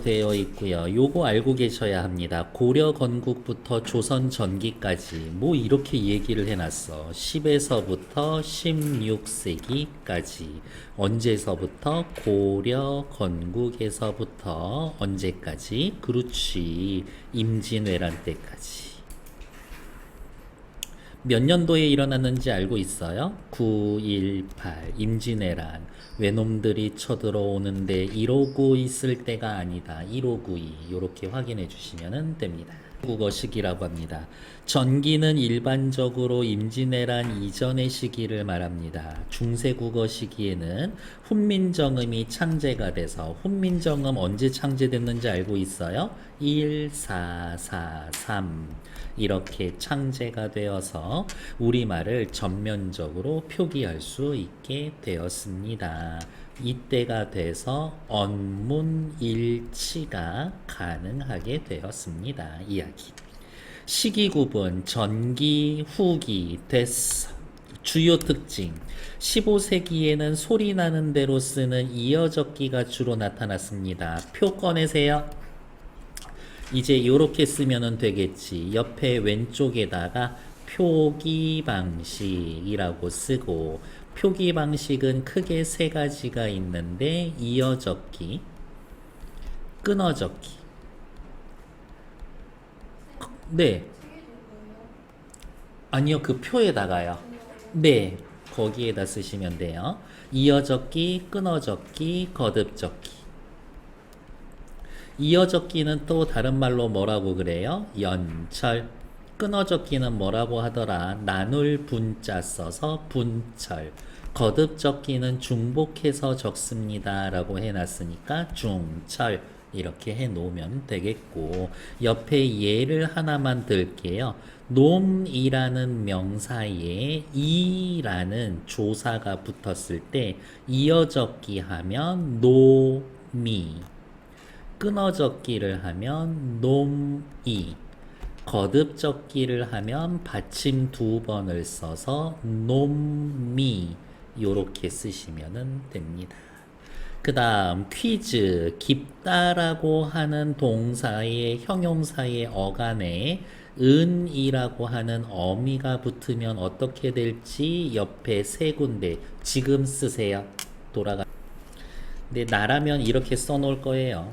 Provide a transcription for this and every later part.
되어 있고요. 요거 알고 계셔야 합니다. 고려 건국부터 조선 전기까지 뭐 이렇게 얘기를 해놨어. 10에서부터 16세기까지 언제서부터 고려 건국에서부터 언제까지? 그렇지. 임진왜란 때까지. 몇 년도에 일어났는지 알고 있어요? 918 임진왜란. 외놈들이 쳐들어오는데 이러고 있을 때가 아니다. 1592 이렇게 확인해 주시면 됩니다. 국어 시기라고 합니다. 전기는 일반적으로 임진왜란 이전의 시기를 말합니다. 중세국어 시기에는 훈민정음이 창제가 돼서 훈민정음 언제 창제됐는지 알고 있어요? 1443 이렇게 창제가 되어서 우리말을 전면적으로 표기할 수 있게 되었습니다. 이때가 돼서 언문일치가 가능하게 되었습니다. 이야기. 시기 구분, 전기, 후기, 됐어. 주요 특징. 15세기에는 소리 나는 대로 쓰는 이어적기가 주로 나타났습니다. 표 꺼내세요. 이제 이렇게 쓰면 되겠지. 옆에 왼쪽에다가 표기 방식이라고 쓰고, 표기 방식은 크게 세 가지가 있는데 이어적기, 끊어적기. 네. 아니요, 그 표에다가요. 네, 거기에다 쓰시면 돼요. 이어적기, 끊어적기, 거듭적기. 이어적기는 또 다른 말로 뭐라고 그래요? 연철. 끊어적기는 뭐라고 하더라? 나눌 분자 써서 분철. 거듭적기는 중복해서 적습니다 라고 해놨으니까 중철 이렇게 해놓으면 되겠고, 옆에 예를 하나만 들게요. 놈이라는 명사에 이라는 조사가 붙었을 때 이어적기 하면 노미, 끊어적기를 하면 놈이, 거듭적기를 하면 받침 두 번을 써서 놈미 요렇게 쓰시면 됩니다. 그 다음 퀴즈. 깊다라고 하는 동사의 형용사의 어간에 은이라고 하는 어미가 붙으면 어떻게 될지 옆에 세 군데 지금 쓰세요. 돌아가. 근데 나라면 이렇게 써놓을 거예요.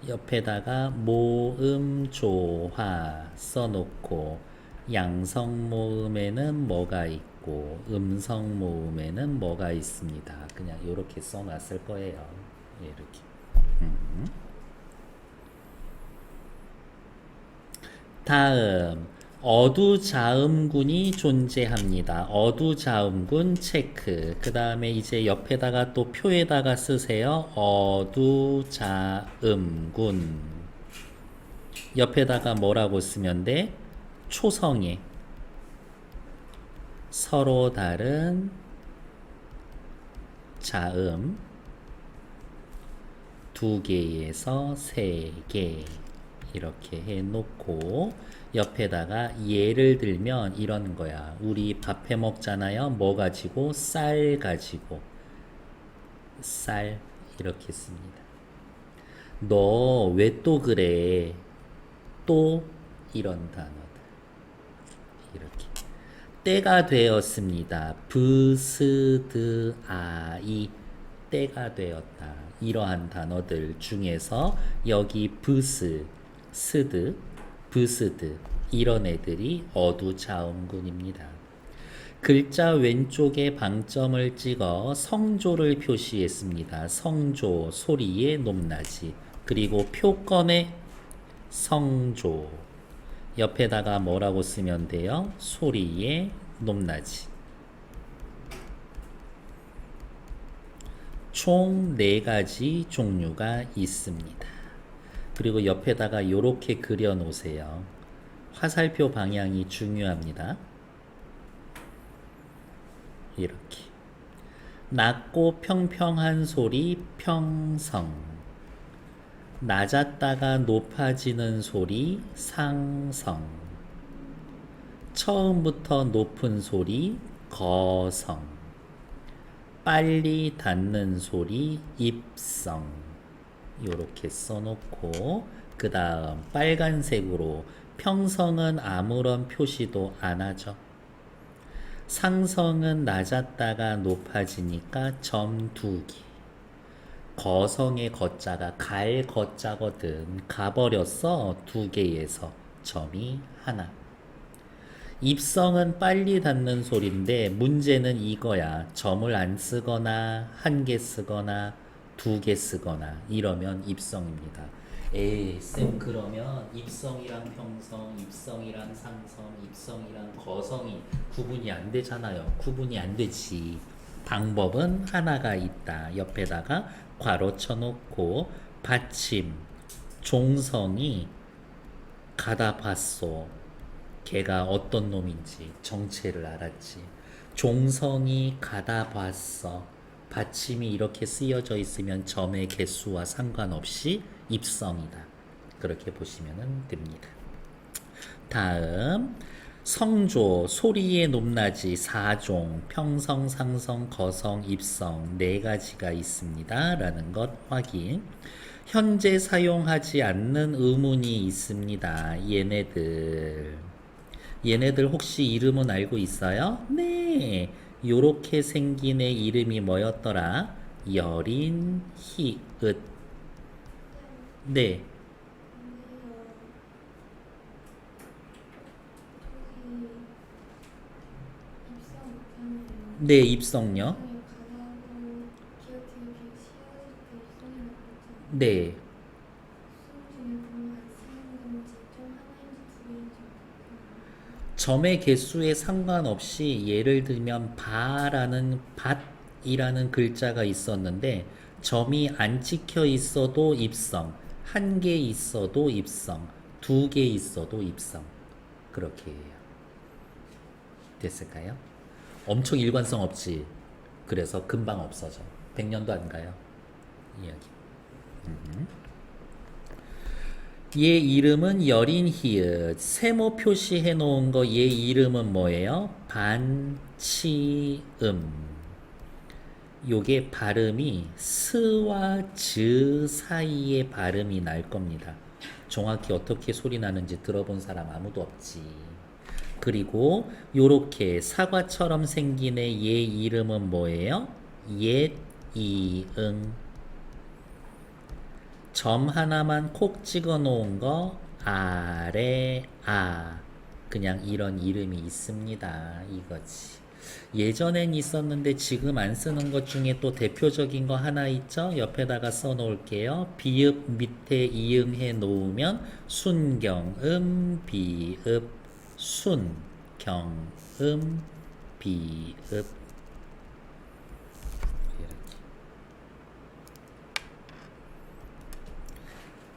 옆에다가 모음 조화 써놓고, 양성 모음에는 뭐가 있고 음성 모음에는 뭐가 있습니다. 그냥 이렇게 써놨을 거예요. 이렇게. 다음 어두자음군이 존재합니다. 어두자음군 체크. 그 다음에 이제 옆에다가 또 표에다가 쓰세요. 어두자음군. 옆에다가 뭐라고 쓰면 돼? 초성에 서로 다른 자음 두 개에서 세 개 이렇게 해놓고, 옆에다가 예를 들면 이런 거야. 우리 밥 해 먹잖아요. 뭐 가지고? 쌀 가지고. 쌀 이렇게 씁니다. 너 왜 또 그래? 또 이런 단어들 이렇게. 때가 되었습니다. 브스드아이 때가 되었다. 이러한 단어들 중에서 여기 브스, 스드, 브스드 이런 애들이 어두자음군입니다. 글자 왼쪽에 방점을 찍어 성조를 표시했습니다. 성조, 소리의 높낮이. 그리고 표건의 성조. 옆에다가 뭐라고 쓰면 돼요? 소리의 높낮이. 총 4가지 종류가 있습니다. 그리고 옆에다가 이렇게 그려 놓으세요. 화살표 방향이 중요합니다. 이렇게. 낮고 평평한 소리 평성. 낮았다가 높아지는 소리 상성. 처음부터 높은 소리 거성. 빨리 닿는 소리 입성. 요렇게 써놓고 그 다음 빨간색으로 평성은 아무런 표시도 안 하죠. 상성은 낮았다가 높아지니까 점 2개. 거성의 거자가 갈 거자거든. 가버렸어. 2개에서 점이 하나. 입성은 빨리 닿는 소리인데 문제는 이거야. 점을 안 쓰거나 1개 쓰거나 2개 쓰거나 이러면 입성입니다. 에이 쌤 그러면 입성이랑 평성, 입성이랑 상성, 입성이랑 거성이 구분이 안 되잖아요. 구분이 안 되지. 방법은 하나가 있다. 옆에다가 괄호 쳐놓고 받침 종성이 가다 봤소. 걔가 어떤 놈인지 정체를 알았지. 종성이 가다 봤어. 받침이 이렇게 쓰여져 있으면 점의 개수와 상관없이 입성이다. 그렇게 보시면 됩니다. 다음 성조, 소리의 높낮이 4종, 평성, 상성, 거성, 입성 4가지가 있습니다. 라는 것 확인. 현재 사용하지 않는 의문이 있습니다. 얘네들 혹시 이름은 알고 있어요? 네. 요렇게 생긴 애 이름이 뭐였더라? 여린, 히읗. 네. 네, 입성요. 네. 점의 개수에 상관없이 예를 들면 밭이라는 글자가 있었는데 점이 안 찍혀 있어도 입성, 1개 있어도 입성, 2개 있어도 입성. 그렇게 해요. 됐을까요? 엄청 일관성 없지. 그래서 금방 없어져. 100년도 안 가요. 이야기. 얘 이름은 여린 히읗. 세모 표시해 놓은 거 얘 이름은 뭐예요? 반치음. 요게 발음이 스와 즈 사이에 발음이 날 겁니다. 정확히 어떻게 소리 나는지 들어본 사람 아무도 없지. 그리고 요렇게 사과처럼 생긴 애 얘 이름은 뭐예요? 옛, 이응. 점 하나만 콕 찍어 놓은 거 아래 아 그냥 이런 이름이 있습니다. 이거지. 예전엔 있었는데 지금 안 쓰는 것 중에 또 대표적인 거 하나 있죠? 옆에다가 써 놓을게요. 비읍 밑에 이응 해 놓으면 순경음 비읍 순경음 비읍.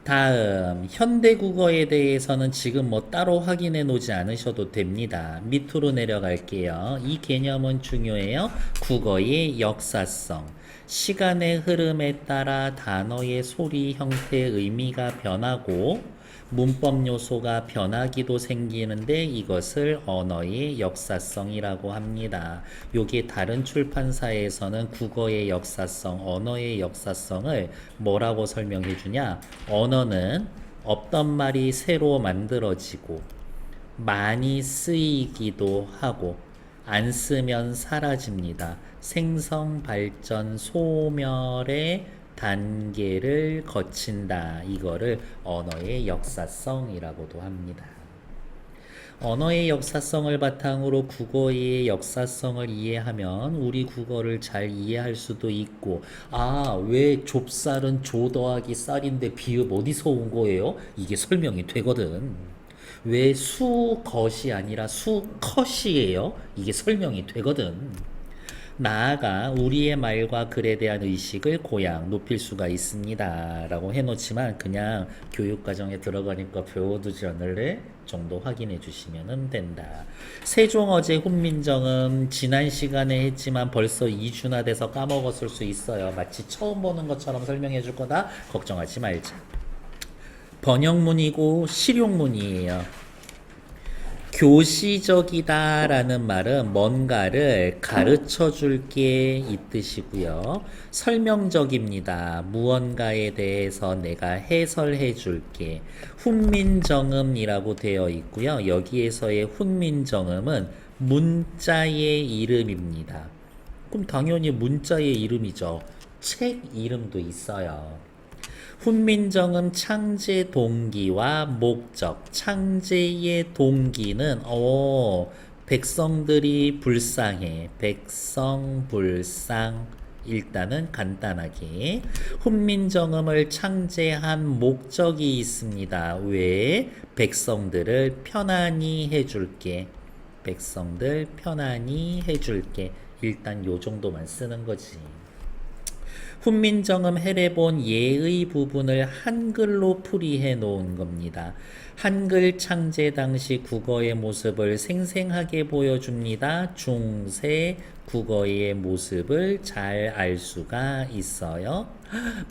다음 현대국어에 대해서는 지금 뭐 따로 확인해 놓지 않으셔도 됩니다. 밑으로 내려갈게요. 이 개념은 중요해요. 국어의 역사성. 시간의 흐름에 따라 단어의 소리 형태 의미가 변하고 문법 요소가 변하기도 생기는데 이것을 언어의 역사성이라고 합니다. 요게 다른 출판사에서는 국어의 역사성, 언어의 역사성을 뭐라고 설명해 주냐? 언어는 없던 말이 새로 만들어지고 많이 쓰이기도 하고 안 쓰면 사라집니다. 생성, 발전, 소멸의 단계를 거친다. 이거를 언어의 역사성이라고도 합니다. 언어의 역사성을 바탕으로 국어의 역사성을 이해하면 우리 국어를 잘 이해할 수도 있고, 아, 왜 좁쌀은 조 더하기 쌀인데 비읍 어디서 온 거예요? 이게 설명이 되거든. 왜 수것이 아니라 수컷이에요? 이게 설명이 되거든. 나아가 우리의 말과 글에 대한 의식을 고양 높일 수가 있습니다. 라고 해놓지만 그냥 교육과정에 들어가니까 배워두지 않을래? 정도 확인해 주시면 된다. 세종어제 훈민정음 지난 시간에 했지만 벌써 2주나 돼서 까먹었을 수 있어요. 마치 처음 보는 것처럼 설명해 줄 거다. 걱정하지 말자. 번역문이고 실용문이에요. 교시적이다라는 말은 뭔가를 가르쳐 줄게 이 뜻이고요. 설명적입니다. 무언가에 대해서 내가 해설해 줄게. 훈민정음이라고 되어 있고요. 여기에서의 훈민정음은 문자의 이름입니다. 그럼 당연히 문자의 이름이죠. 책 이름도 있어요. 훈민정음 창제 동기와 목적. 창제의 동기는 백성들이 불쌍해. 백성불상. 일단은 간단하게 훈민정음을 창제한 목적이 있습니다. 왜? 백성들을 편안히 해줄게. 백성들 편안히 해줄게. 일단 요 정도만 쓰는 거지. 훈민정음 해례본 예의 부분을 한글로 풀이해 놓은 겁니다. 한글 창제 당시 국어의 모습을 생생하게 보여줍니다. 중세 국어의 모습을 잘 알 수가 있어요.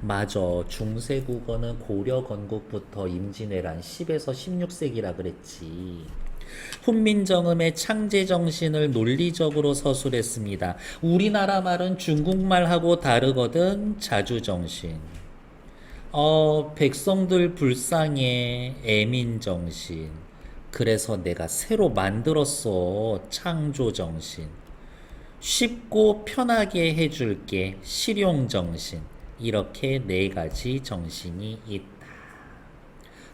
맞아. 중세 국어는 고려 건국부터 임진왜란 10에서 16세기라 그랬지. 훈민정음의 창제 정신을 논리적으로 서술했습니다. 우리나라 말은 중국말하고 다르거든. 자주정신. 백성들 불쌍해. 애민정신. 그래서 내가 새로 만들었어. 창조정신. 쉽고 편하게 해줄게. 실용정신. 이렇게 네 가지 정신이 있다.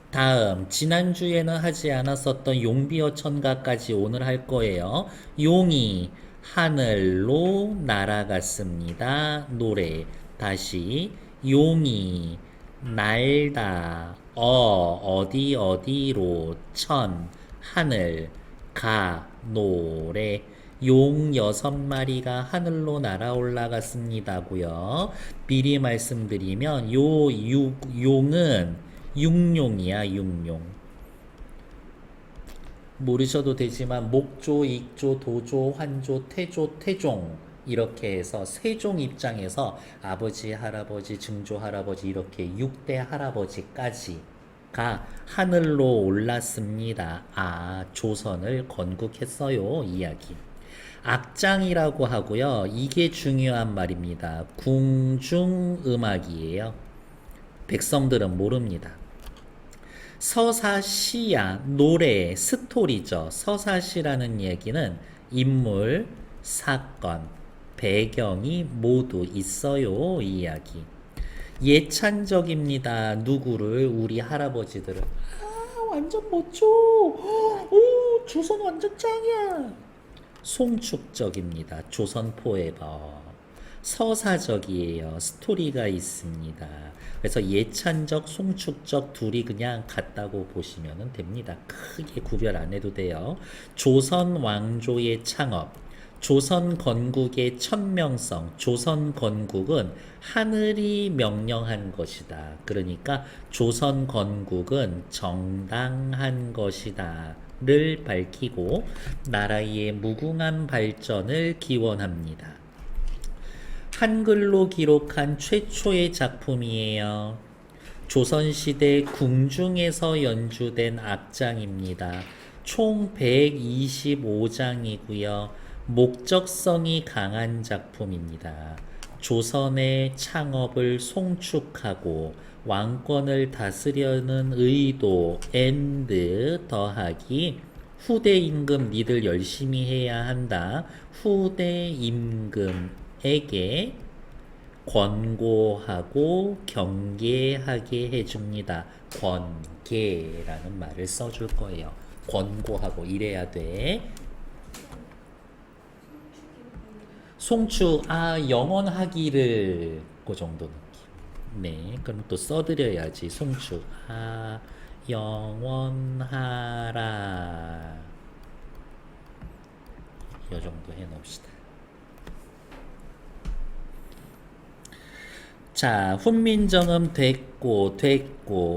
다음 지난주에는 하지 않았었던 용비어 천가까지 오늘 할 거예요. 용이 하늘로 날아갔습니다. 노래 다시 용이 날다 어디 어디로 천 하늘 가 노래 용 6마리가 하늘로 날아 올라갔습니다고요. 미리 말씀드리면 용은 육룡이야, 육룡. 모르셔도 되지만 목조, 익조, 도조, 환조, 태조, 태종 이렇게 해서 세종 입장에서 아버지, 할아버지, 증조, 할아버지 이렇게 6대 할아버지까지가 하늘로 올랐습니다. 조선을 건국했어요. 이야기. 악장이라고 하고요. 이게 중요한 말입니다. 궁중음악이에요. 백성들은 모릅니다. 서사시야 노래 스토리죠. 서사시라는 얘기는 인물, 사건, 배경이 모두 있어요. 이 이야기. 예찬적입니다. 누구를? 우리 할아버지들을. 완전 멋져. 오, 조선 완전 짱이야. 송축적입니다. 조선 포에버. 서사적이에요. 스토리가 있습니다. 그래서 예찬적, 송축적 둘이 그냥 같다고 보시면 됩니다. 크게 구별 안 해도 돼요. 조선 왕조의 창업, 조선 건국의 천명성, 조선 건국은 하늘이 명령한 것이다. 그러니까 조선 건국은 정당한 것이다. 를 밝히고 나라의 무궁한 발전을 기원합니다. 한글로 기록한 최초의 작품이에요. 조선시대 궁중에서 연주된 악장입니다. 총 125장이고요. 목적성이 강한 작품입니다. 조선의 창업을 송축하고 왕권을 다스려는 의도 더하기 후대 임금 니들 열심히 해야 한다. 후대 임금에게 권고하고 경계하게 해줍니다. 권계라는 말을 써줄 거예요. 권고하고 이래야 돼. 송축, 영원하기를 그 정도 느낌. 네, 그럼 또 써드려야지. 송축, 영원하라. 이 정도 해놓읍시다. 자, 훈민정음 됐고,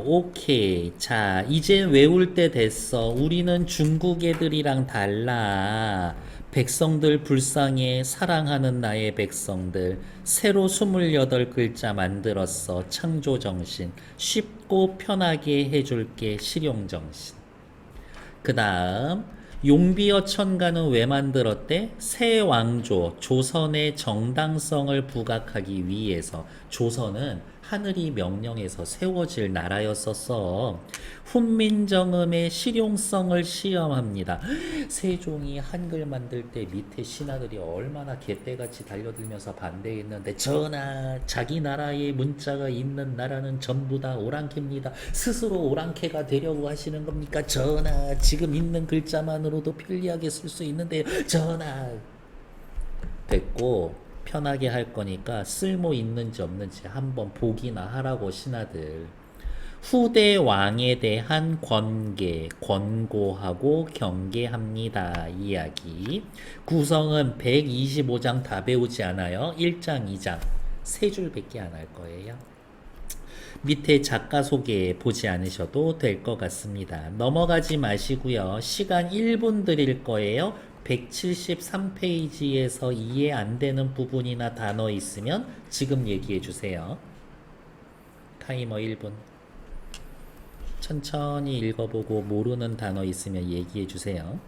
오케이. 자, 이제 외울 때 됐어. 우리는 중국 애들이랑 달라. 백성들 불쌍해. 사랑하는 나의 백성들. 새로 28글자 만들었어. 창조정신. 쉽고 편하게 해줄게. 실용정신. 그 다음 용비어 천가는 왜 만들었대? 새 왕조, 조선의 정당성을 부각하기 위해서. 조선은 하늘이 명령해서 세워질 나라였었어. 훈민정음의 실용성을 시험합니다. 세종이 한글 만들 때 밑에 신하들이 얼마나 개떼같이 달려들면서 반대했는데, 전하, 자기 나라에 문자가 있는 나라는 전부 다 오랑캐입니다. 스스로 오랑캐가 되려고 하시는 겁니까? 전하, 지금 있는 글자만으로도 편리하게 쓸 수 있는데요. 전하. 됐고, 편하게 할 거니까 쓸모 있는지 없는지 한번 보기나 하라고 신하들. 후대 왕에 대한 권계, 권고하고 경계합니다. 이야기. 구성은 125장 다 배우지 않아요. 1장, 2장. 세 줄밖에 안 할 거예요. 밑에 작가 소개 보지 않으셔도 될 것 같습니다. 넘어가지 마시고요. 시간 1분 드릴 거예요. 173페이지에서 이해 안 되는 부분이나 단어 있으면 지금 얘기해 주세요. 타이머 1분. 천천히 읽어보고 모르는 단어 있으면 얘기해 주세요.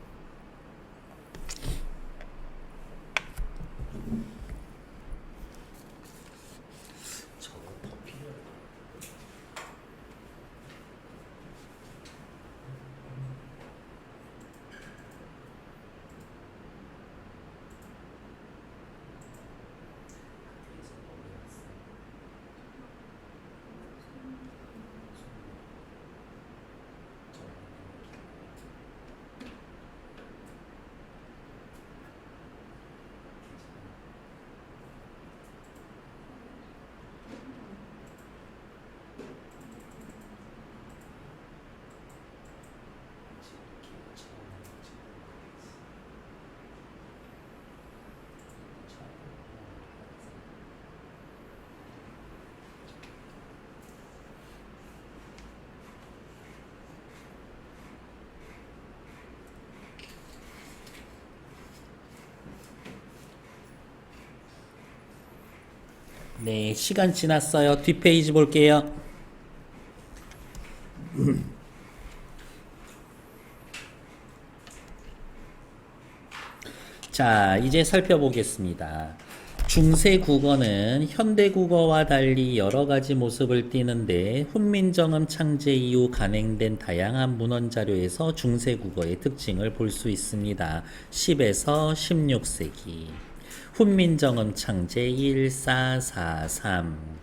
네, 시간 지났어요. 뒷페이지 볼게요. 자, 이제 살펴보겠습니다. 중세 국어는 현대 국어와 달리 여러 가지 모습을 띠는데, 훈민정음 창제 이후 간행된 다양한 문헌 자료에서 중세 국어의 특징을 볼 수 있습니다. 10에서 16세기. 훈민정음 창제 1443.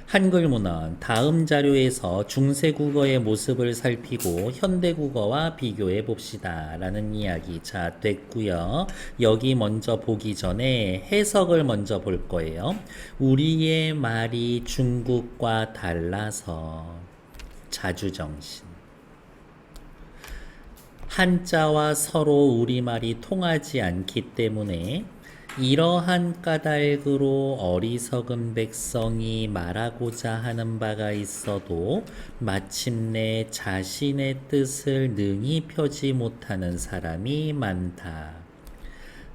한글 문헌 다음 자료에서 중세 국어의 모습을 살피고 현대 국어와 비교해 봅시다 라는 이야기. 자, 됐고요. 여기 먼저 보기 전에 해석을 먼저 볼 거예요. 우리의 말이 중국과 달라서. 자주정신. 한자와 서로 우리말이 통하지 않기 때문에 이러한 까닭으로 어리석은 백성이 말하고자 하는 바가 있어도 마침내 자신의 뜻을 능히 펴지 못하는 사람이 많다.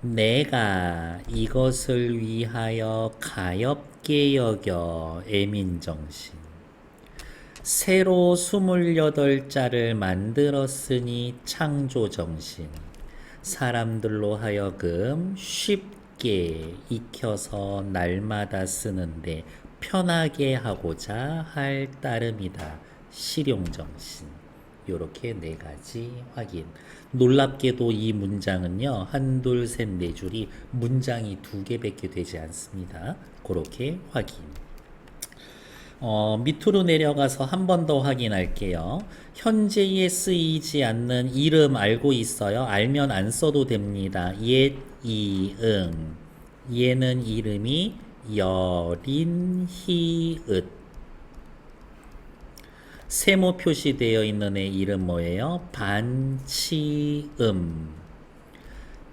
내가 이것을 위하여 가엾게 여겨 애민정신. 새로 28자를 만들었으니 창조정신. 사람들로 하여금 쉽게 익혀서 날마다 쓰는데 편하게 하고자 할 따름이다. 실용정신. 요렇게 네 가지 확인. 놀랍게도 이 문장은요, 한, 둘, 셋, 네 줄이 문장이 두 개밖에 되지 않습니다. 그렇게 확인. 밑으로 내려가서 한 번 더 확인할게요. 현재에 쓰이지 않는 이름 알고 있어요? 알면 안 써도 됩니다. 옛, 이응. 얘는 이름이 여린, 히읗. 세모 표시되어 있는 애 이름 뭐예요? 반치음.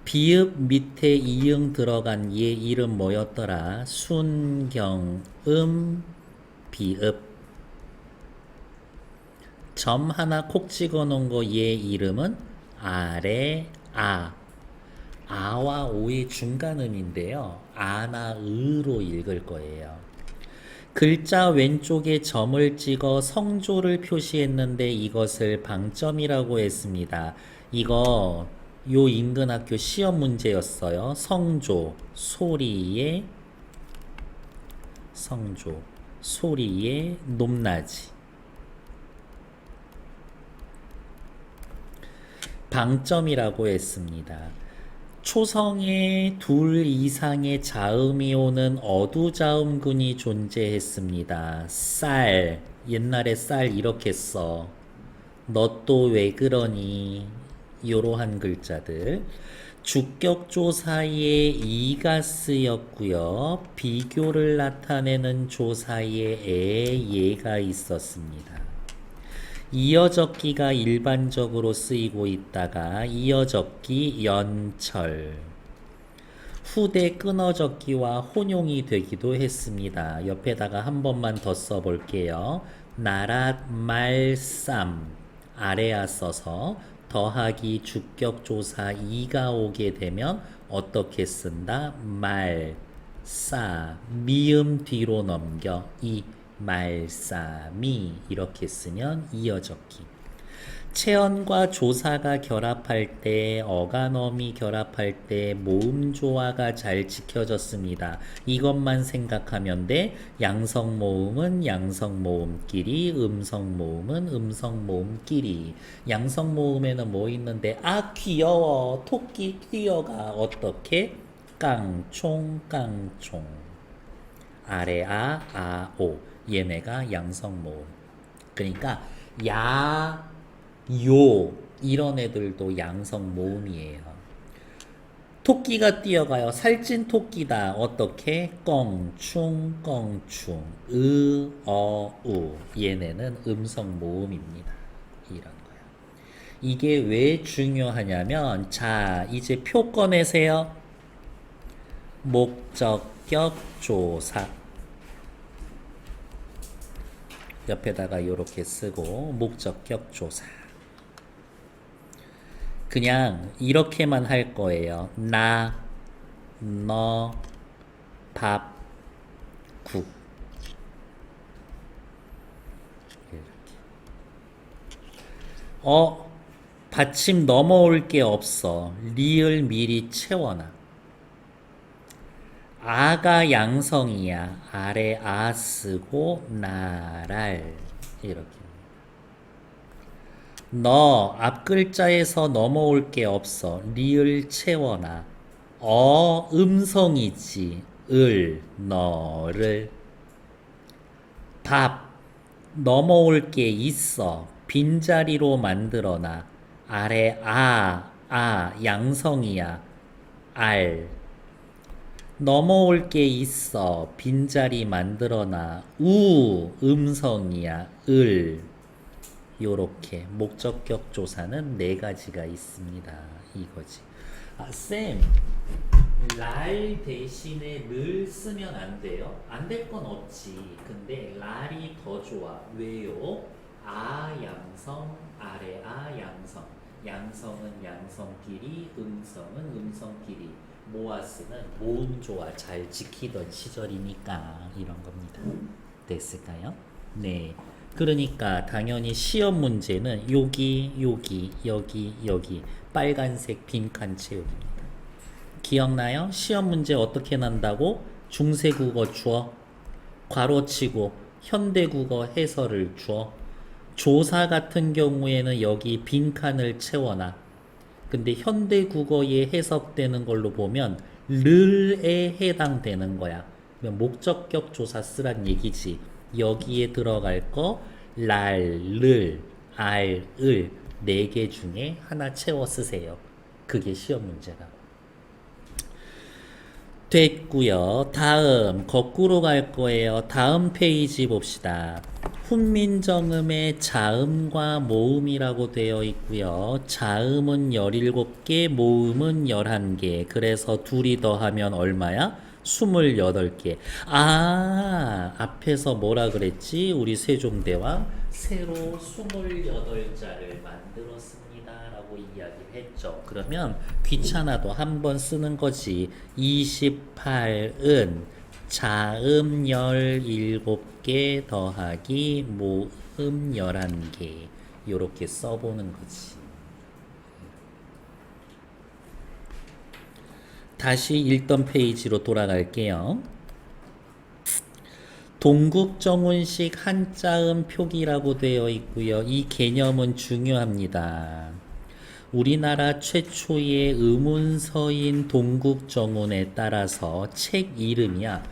비읍 밑에 이응 들어간 얘 이름 뭐였더라? 순경음, 비읍. 점 하나 콕 찍어 놓은 거 얘 이름은 아래, 아. 아와 오의 중간음인데요. 아나 으로 읽을 거예요. 글자 왼쪽에 점을 찍어 성조를 표시했는데 이것을 방점이라고 했습니다. 이거 요 인근 학교 시험 문제였어요. 성조, 소리의 성조, 소리의 높낮이. 방점이라고 했습니다. 초성에 둘 이상의 자음이 오는 어두자음군이 존재했습니다. 쌀, 옛날에 쌀 이렇게 써. 너 또 왜 그러니? 이러한 글자들. 주격조사에 이가 쓰였고요. 비교를 나타내는 조사에 예가 있었습니다. 이어적기가 일반적으로 쓰이고 있다가 이어적기 연철, 후대 끊어적기와 혼용이 되기도 했습니다. 옆에다가 한 번만 더 써볼게요. 나랏 말쌈 아래야 써서 더하기 주격조사 이가 오게 되면 어떻게 쓴다? 말, 싸, 미음 뒤로 넘겨 이 말싸미 이렇게 쓰면 이어적기. 체언과 조사가 결합할 때 어간어미 결합할 때 모음조화가 잘 지켜졌습니다. 이것만 생각하면 돼. 양성모음은 양성모음끼리, 음성모음은 음성모음끼리. 양성모음에는 뭐 있는데 아 귀여워 토끼 뛰어가 어떻게? 깡총 깡총 아래 아오 얘네가 양성모음. 그러니까 야 요 이런 애들도 양성 모음이에요. 토끼가 뛰어가요. 살찐 토끼다. 어떻게? 껑충 껑충 으어우 얘네는 음성 모음입니다. 이런 거요. 이게 왜 중요하냐면 자 이제 표 꺼내세요. 목적격 조사 옆에다가 이렇게 쓰고 목적격 조사 그냥 이렇게만 할 거예요. 나, 너, 밥, 국. 받침 넘어올 게 없어. 리을 미리 채워놔. 아가 양성이야. 아래 아 쓰고 나랄 이렇게. 너 앞글자에서 넘어올 게 없어. 리을 채워놔. 음성이지. 너를. 밥 넘어올 게 있어. 빈자리로 만들어놔. 아래 양성이야. 알 넘어올 게 있어. 빈자리 만들어놔. 음성이야. 요렇게 목적격 조사는 네 가지가 있습니다. 이거지. 쌤, 랄 대신에 를 쓰면 안 돼요? 안 될 건 없지. 근데 랄이 더 좋아. 왜요? 양성, 아래 양성. 양성은 양성끼리, 음성은 음성끼리. 모아스는 모음조화 잘 지키던 시절이니까 이런 겁니다. 됐을까요? 네. 그러니까 당연히 시험 문제는 여기 빨간색 빈칸 채우기입니다. 기억나요? 시험 문제 어떻게 난다고? 중세국어 주어 괄호치고 현대국어 해설을 주어 조사 같은 경우에는 여기 빈칸을 채워놔. 근데 현대국어에 해석되는 걸로 보면 르에 해당되는 거야. 그러면 목적격 조사 쓰란 얘기지. 여기에 들어갈 거 랄, 를, 알, 을 4개 중에 하나 채워 쓰세요. 그게 시험 문제다. 됐고요. 다음 거꾸로 갈 거예요. 다음 페이지 봅시다. 훈민정음의 자음과 모음이라고 되어 있고요. 자음은 17개, 모음은 11개. 그래서 둘이 더하면 얼마야? 28개. 앞에서 뭐라 그랬지? 우리 세종대왕 새로 28자를 만들었습니다 라고 이야기를 했죠. 그러면 귀찮아도 한 번 쓰는 거지. 28은 자음 17개 더하기 모음 11개 요렇게 써보는 거지. 다시 읽던 페이지로 돌아갈게요. 동국정운식 한자음 표기라고 되어 있고요. 이 개념은 중요합니다. 우리나라 최초의 의문서인 동국정운에 따라서 책 이름이야.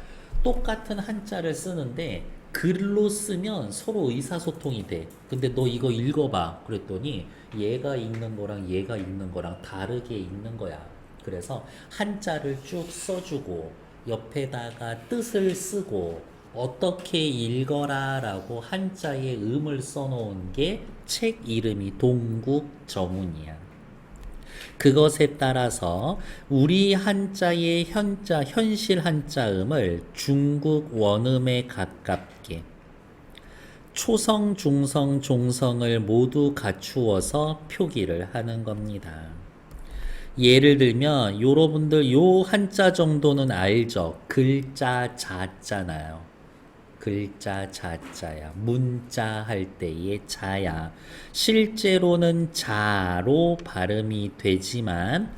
똑같은 한자를 쓰는데 글로 쓰면 서로 의사소통이 돼. 근데 너 이거 읽어봐. 그랬더니 얘가 읽는 거랑 얘가 읽는 거랑 다르게 읽는 거야. 그래서 한자를 쭉 써주고 옆에다가 뜻을 쓰고 어떻게 읽어라 라고 한자의 음을 써놓은 게 책 이름이 동국정운이야. 그것에 따라서 우리 한자의 현실 한자음을 중국 원음에 가깝게 초성, 중성, 종성을 모두 갖추어서 표기를 하는 겁니다. 예를 들면 여러분들 요 한자 정도는 알죠? 글자 자자나요. 글자 자자야. 문자 할 때의 자야. 실제로는 자로 발음이 되지만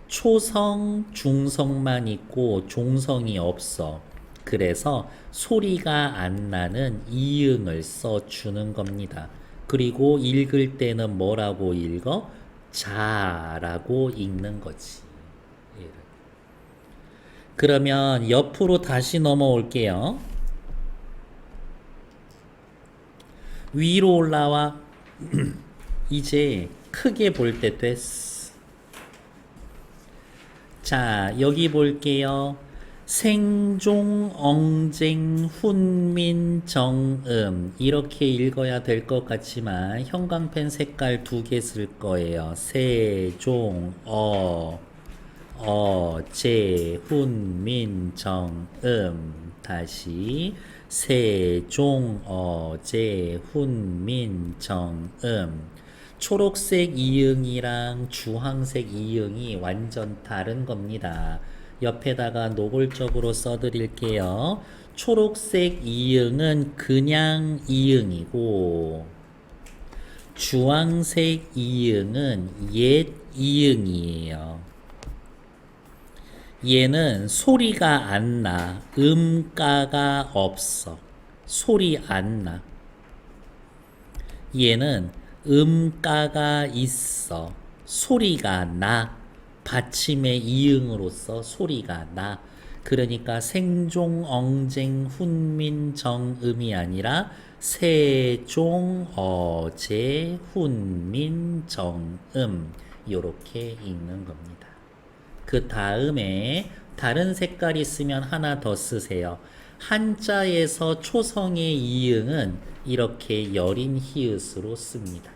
초성, 중성만 있고 종성이 없어. 그래서 소리가 안 나는 이응을 써주는 겁니다. 그리고 읽을 때는 뭐라고 읽어? 자라고 읽는 거지. 그러면 옆으로 다시 넘어올게요. 위로 올라와. 이제 크게 볼 때 됐어. 자, 여기 볼게요. 생종, 엉쟁, 훈민, 정음 이렇게 읽어야 될 것 같지만 형광펜 색깔 2개 쓸 거예요. 세종, 제, 훈민, 정음. 다시 세종, 제, 훈민, 정음. 초록색 이응이랑 주황색 이응이 완전 다른 겁니다. 옆에다가 노골적으로 써드릴게요. 초록색 이응은 그냥 이응이고 주황색 이응은 옛 이응이에요. 얘는 소리가 안 나. 음가가 없어. 소리 안 나. 얘는 음가가 있어. 소리가 나. 받침의 이응으로서 소리가 나. 그러니까 생종, 엉쟁, 훈민, 정음이 아니라 세종, 어제, 훈민, 정음 이렇게 읽는 겁니다. 그 다음에 다른 색깔 있으면 하나 더 쓰세요. 한자에서 초성의 이응은 이렇게 여린 히읗으로 씁니다.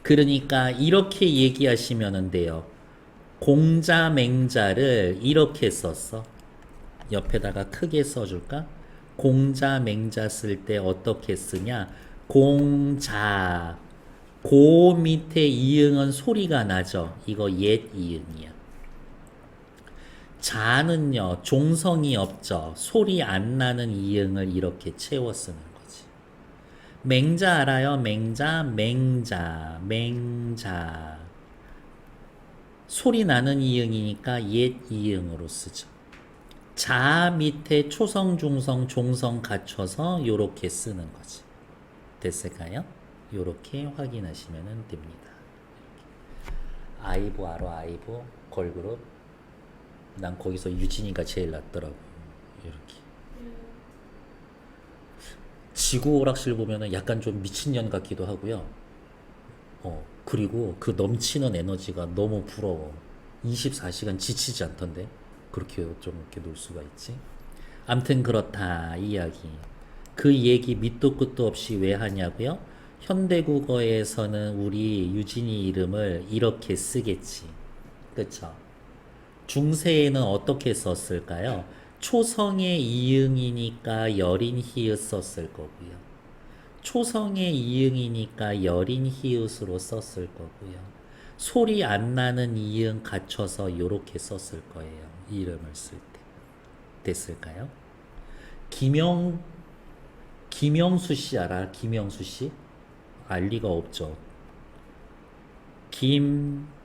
그러니까 이렇게 얘기하시면 돼요. 공자, 맹자를 이렇게 썼어. 옆에다가 크게 써줄까? 공자, 맹자 쓸 때 어떻게 쓰냐? 공자. 고 밑에 이응은 소리가 나죠. 이거 옛 이응이야. 자는요, 종성이 없죠. 소리 안 나는 이응을 이렇게 채워 쓰는 거지. 맹자 알아요? 맹자, 맹자, 맹자. 소리 나는 이응이니까 옛 이응으로 쓰죠. 자 밑에 초성, 중성, 종성 갖춰서 요렇게 쓰는 거지. 됐을까요? 요렇게 확인하시면 됩니다. 아이브 알아? 아이브 걸그룹? 난 거기서 유진이가 제일 낫더라고. 이렇게 지구 오락실 보면은 약간 좀 미친년 같기도 하고요. 그리고 그 넘치는 에너지가 너무 부러워. 24시간 지치지 않던데 그렇게 좀 이렇게 놀 수가 있지. 암튼 그렇다 이 이야기. 그 얘기 밑도 끝도 없이 왜 하냐고요? 현대국어에서는 우리 유진이 이름을 이렇게 쓰겠지. 그쵸? 중세에는 어떻게 썼을까요? 초성의 이응이니까 여린 히읗 썼을 거고요. 초성의 이응이니까 여린 히읗으로 썼을 거고요. 소리 안 나는 이응 갖춰서 이렇게 썼을 거예요. 이름을 쓸 때. 됐을까요? 김영수 씨 알아? 김영수 씨? 알 리가 없죠.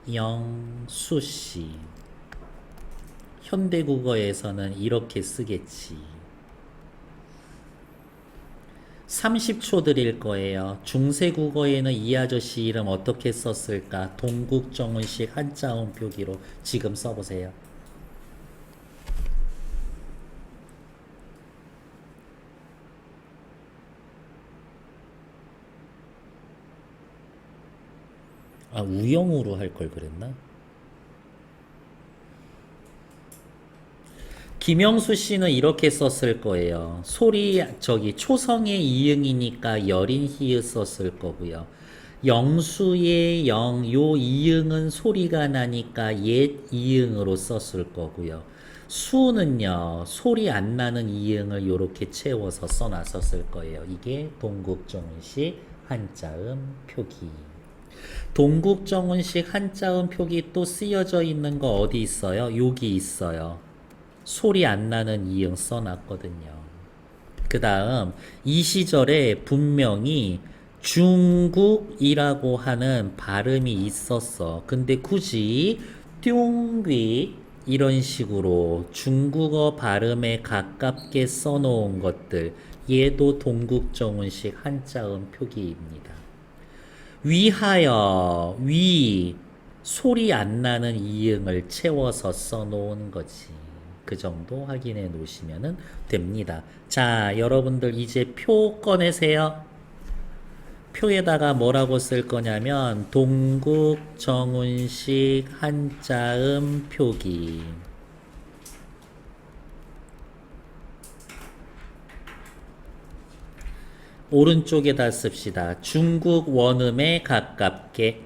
김영수씨. 현대국어에서는 이렇게 쓰겠지. 30초 드릴 거예요. 중세국어에는 이 아저씨 이름 어떻게 썼을까? 동국정운식 한자음 표기로 지금 써보세요. 아, 우영우로 할 걸 그랬나? 김영수 씨는 이렇게 썼을 거예요. 초성의 이응이니까 여린 히읗 썼을 거고요. 영수의 영, 요 이응은 소리가 나니까 옛 이응으로 썼을 거고요. 수는요, 소리 안 나는 이응을 요렇게 채워서 써놨었을 거예요. 이게 동국정운식 한자음 표기. 동국정운식 한자음 표기 또 쓰여져 있는 거 어디 있어요? 여기 있어요. 소리 안 나는 이응 써놨거든요. 그 다음 이 시절에 분명히 중국이라고 하는 발음이 있었어. 근데 굳이 뚱귀 이런 식으로 중국어 발음에 가깝게 써놓은 것들, 얘도 동국정운식 한자음 표기입니다. 위하여, 소리 안 나는 이응을 채워서 써놓은 거지. 그 정도 확인해 놓으시면 됩니다. 자, 여러분들 이제 표 꺼내세요. 표에다가 뭐라고 쓸 거냐면 동국정운식 한자음 표기. 오른쪽에다 씁시다. 중국 원음에 가깝게.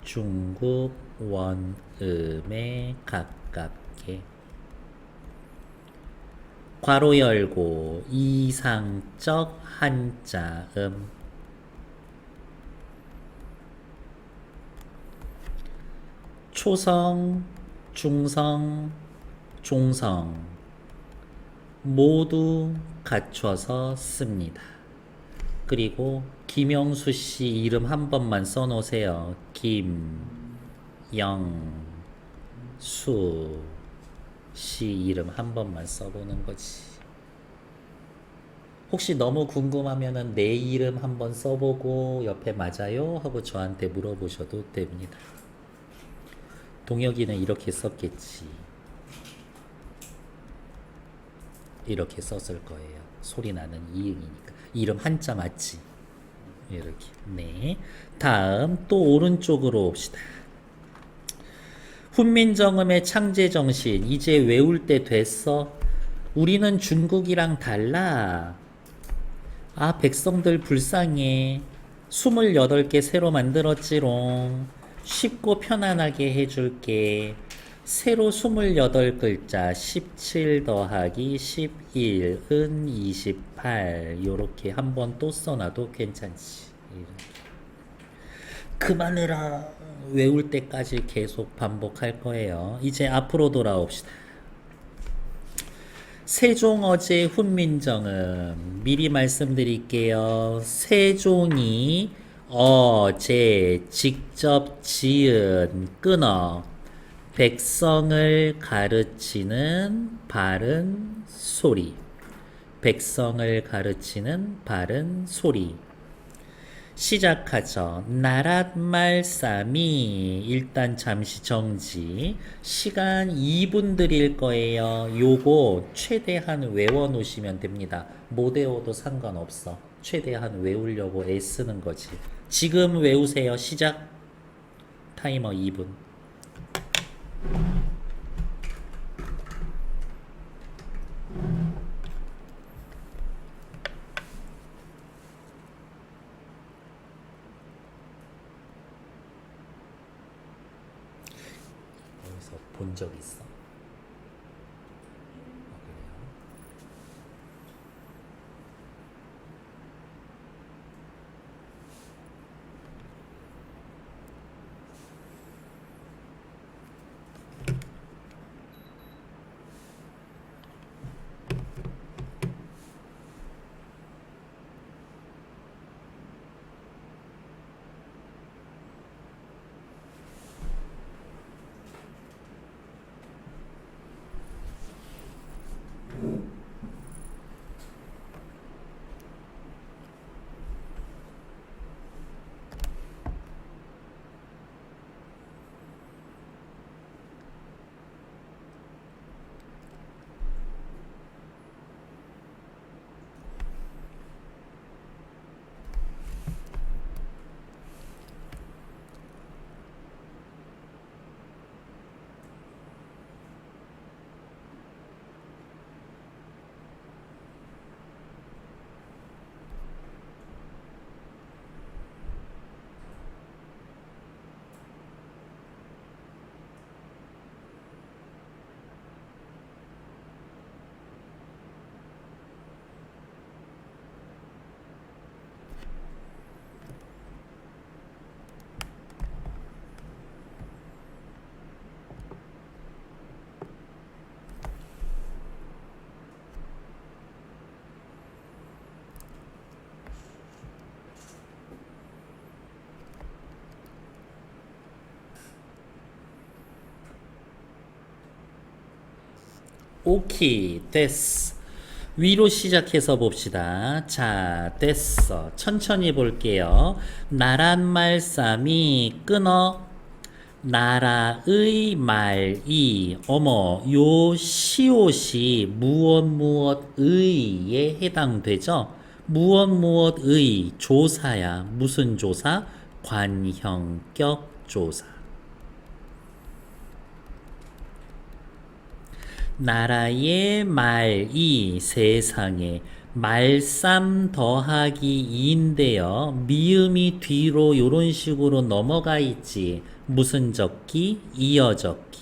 중국 원음에 가깝게. 괄호 열고 이상적 한자음. 초성, 중성, 종성 모두 갖춰서 씁니다. 그리고 김영수 씨 이름 한 번만 써놓으세요. 김영수 씨 이름 한 번만 써보는 거지. 혹시 너무 궁금하면은 내 이름 한번 써보고 옆에 맞아요? 하고 저한테 물어보셔도 됩니다. 동혁이는 이렇게 썼겠지. 이렇게 썼을 거예요. 소리 나는 이응이니까. 이름 한자 맞지? 이렇게. 네. 다음 또 오른쪽으로 옵시다. 훈민정음의 창제정신. 이제 외울 때 됐어. 우리는 중국이랑 달라. 아, 백성들 불쌍해. 28개 새로 만들었지롱. 쉽고 편안하게 해줄게. 새로 28글자 17 더하기 11은 28 요렇게 한번 또 써놔도 괜찮지. 그만해라. 외울 때까지 계속 반복할 거예요. 이제 앞으로 돌아옵시다. 세종어제 훈민정음 미리 말씀드릴게요. 세종이 어제 직접 지은 끊어 백성을 가르치는 바른 소리. 백성을 가르치는 바른 소리. 시작하죠. 나랏 말싸미. 일단 잠시 정지. 시간 2분 드릴 거예요. 요거 최대한 외워 놓으시면 됩니다. 못 외워도 상관없어. 최대한 외우려고 애쓰는 거지. 지금 외우세요. 시작. 타이머 2분. 여기서 본 적 있어? 그래요? 오케이, 됐어. 위로 시작해서 봅시다. 자, 됐어. 천천히 볼게요. 나란 말싸미 끊어. 나라의 말이 어머 요 시옷이 무엇의에 해당되죠? 무엇의 조사야. 무슨 조사? 관형격 조사. 나라의 말이 세상에 말쌈 더하기 2인데요. 미음이 뒤로 요런 식으로 넘어가 있지. 무슨 적기? 이어적기.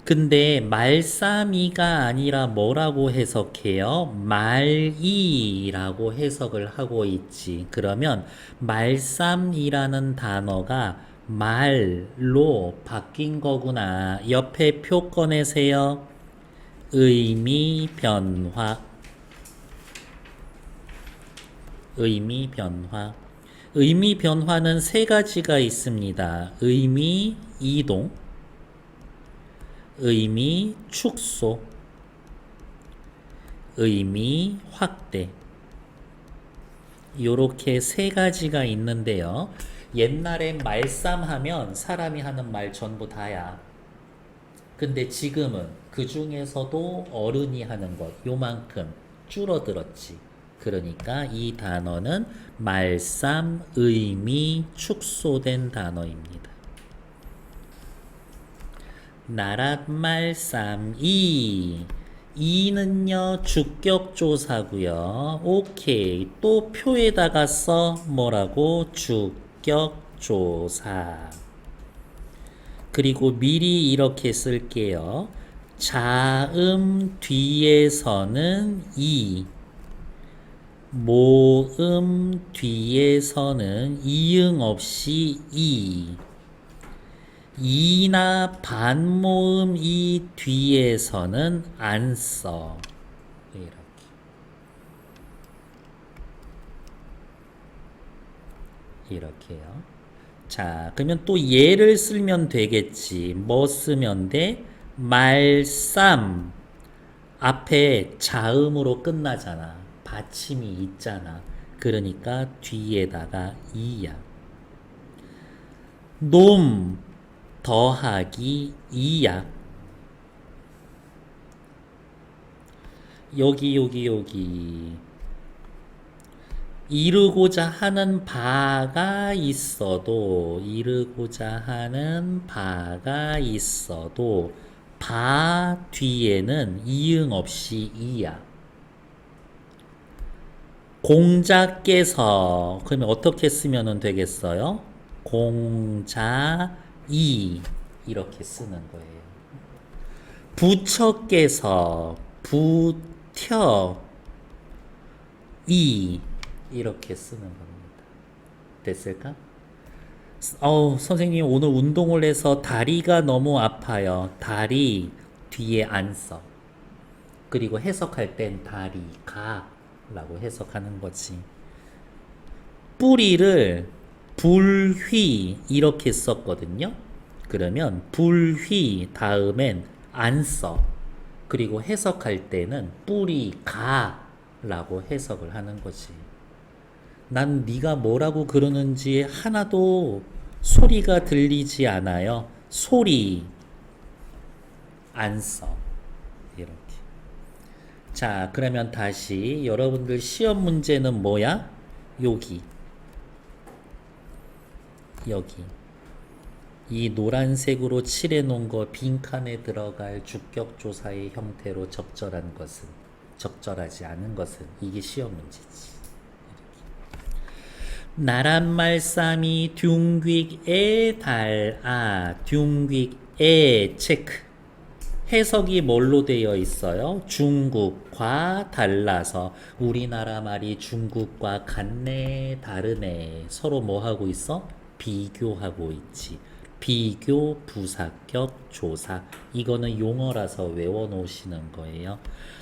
근데 말싸미가 아니라 뭐라고 해석해요? 말이라고 해석을 하고 있지. 그러면 말쌈이라는 단어가 말로 바뀐 거구나. 옆에 표 꺼내세요. 의미 변화. 의미 변화. 의미 변화는 세 가지가 있습니다. 의미 이동, 의미 축소, 의미 확대. 요렇게 세 가지가 있는데요. 옛날에 말쌈하면 사람이 하는 말 전부 다야. 근데 지금은 그 중에서도 어른이 하는 것 요만큼 줄어들었지. 그러니까 이 단어는 말쌈 의미 축소된 단어입니다. 나랏 말쌈 이는요 주격조사고요. 오케이. 또 표에다가 써 뭐라고? 주격조사. 그리고 미리 이렇게 쓸게요. 자음 뒤에서는 모음 뒤에서는 이응 없이 이나 반모음 이 뒤에서는 안 써. 이렇게요. 자, 그러면 또 예를 쓰면 되겠지. 뭐 쓰면 돼? 말쌈. 앞에 자음으로 끝나잖아. 받침이 있잖아. 그러니까 뒤에다가 이야. 놈 더하기 이야. 여기. 이루고자 하는 바가 있어도 바 뒤에는 이응 없이 이야. 공자께서 그러면 어떻게 쓰면 되겠어요? 공자이 이렇게 쓰는 거예요. 부처께서 부텨 이 이렇게 쓰는 겁니다. 됐을까? 선생님 오늘 운동을 해서 다리가 너무 아파요. 다리 뒤에 안 써. 그리고 해석할 땐 다리가 라고 해석하는 거지. 뿌리를 불휘 이렇게 썼거든요. 그러면 불휘 다음엔 안 써. 그리고 해석할 때는 뿌리가 라고 해석을 하는 거지. 난 네가 뭐라고 그러는지 하나도 소리가 들리지 않아요. 소리 안 써. 이렇게. 자, 그러면 다시 여러분들 시험 문제는 뭐야? 여기. 이 노란색으로 칠해 놓은 거 빈칸에 들어갈 주격조사의 형태로 적절한 것은, 적절하지 않은 것은 이게 시험 문제지. 나란 말싸미 둥귀에 달아. 둥귀에 체크. 해석이 뭘로 되어 있어요? 중국과 달라서. 우리나라 말이 중국과 같네 다르네 서로 뭐 하고 있어? 비교하고 있지. 비교 부사격 조사. 이거는 용어라서 외워 놓으시는 거예요.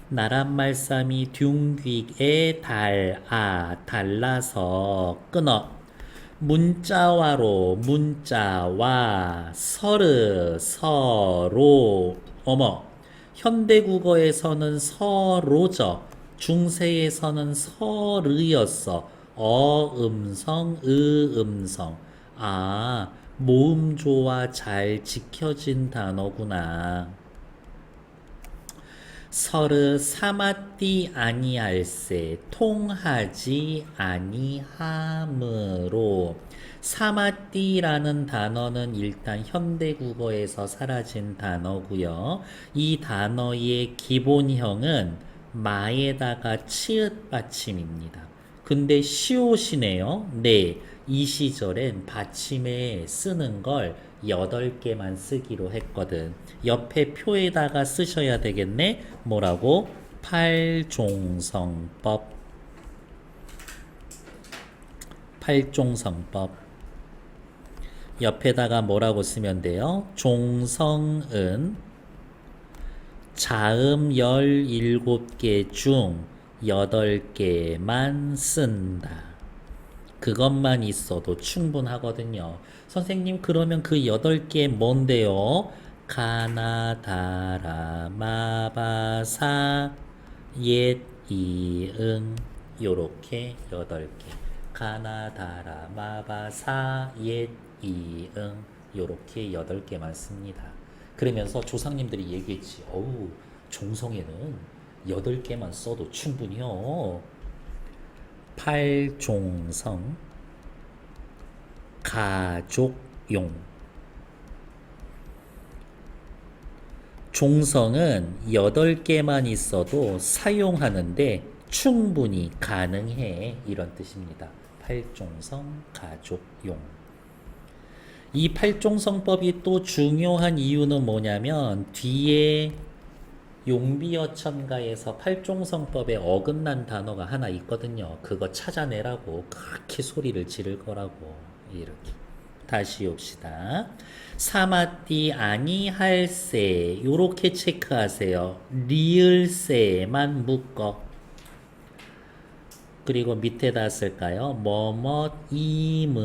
나란 말싸미 둥귀에 달아 달라서 끊어. 문자와로 문자와 서르 서로 어머 현대국어에서는 서로죠. 중세에서는 서르였어. 어음성 으음성. 아 모음조화 잘 지켜진 단어구나. 서르 사마띠 아니할세 통하지 아니함으로. 사마띠라는 단어는 일단 현대국어에서 사라진 단어고요. 이 단어의 기본형은 마에다가 치읓 받침입니다. 근데 시옷이네요. 네, 이 시절엔 받침에 쓰는 걸 8개만 쓰기로 했거든. 옆에 표에다가 쓰셔야 되겠네. 뭐라고? 팔종성법. 팔종성법. 옆에다가 뭐라고 쓰면 돼요? 종성은 자음 17개 중 8개만 쓴다. 그것만 있어도 충분하거든요. 선생님, 그러면 그 8개 뭔데요? 가나다라 마바사 옛 이응 요렇게 8개. 가나다라 마바사 옛 이응 요렇게 8개만 씁니다. 그러면서 조상님들이 얘기했지. 어우, 종성에는 8개만 써도 충분히요. 팔종성 가족용. 종성은 8개만 있어도 사용하는데 충분히 가능해. 이런 뜻입니다. 팔종성 가족용. 이 팔종성법이 또 중요한 이유는 뭐냐면 뒤에 용비어천가에서 팔종성법에 어긋난 단어가 하나 있거든요. 그거 찾아내라고 그렇게 소리를 지를 거라고. 이렇게 다시 봅시다. 사마띠 아니할세 요렇게 체크하세요. 리을세만 묶어. 그리고 밑에다 쓸까요?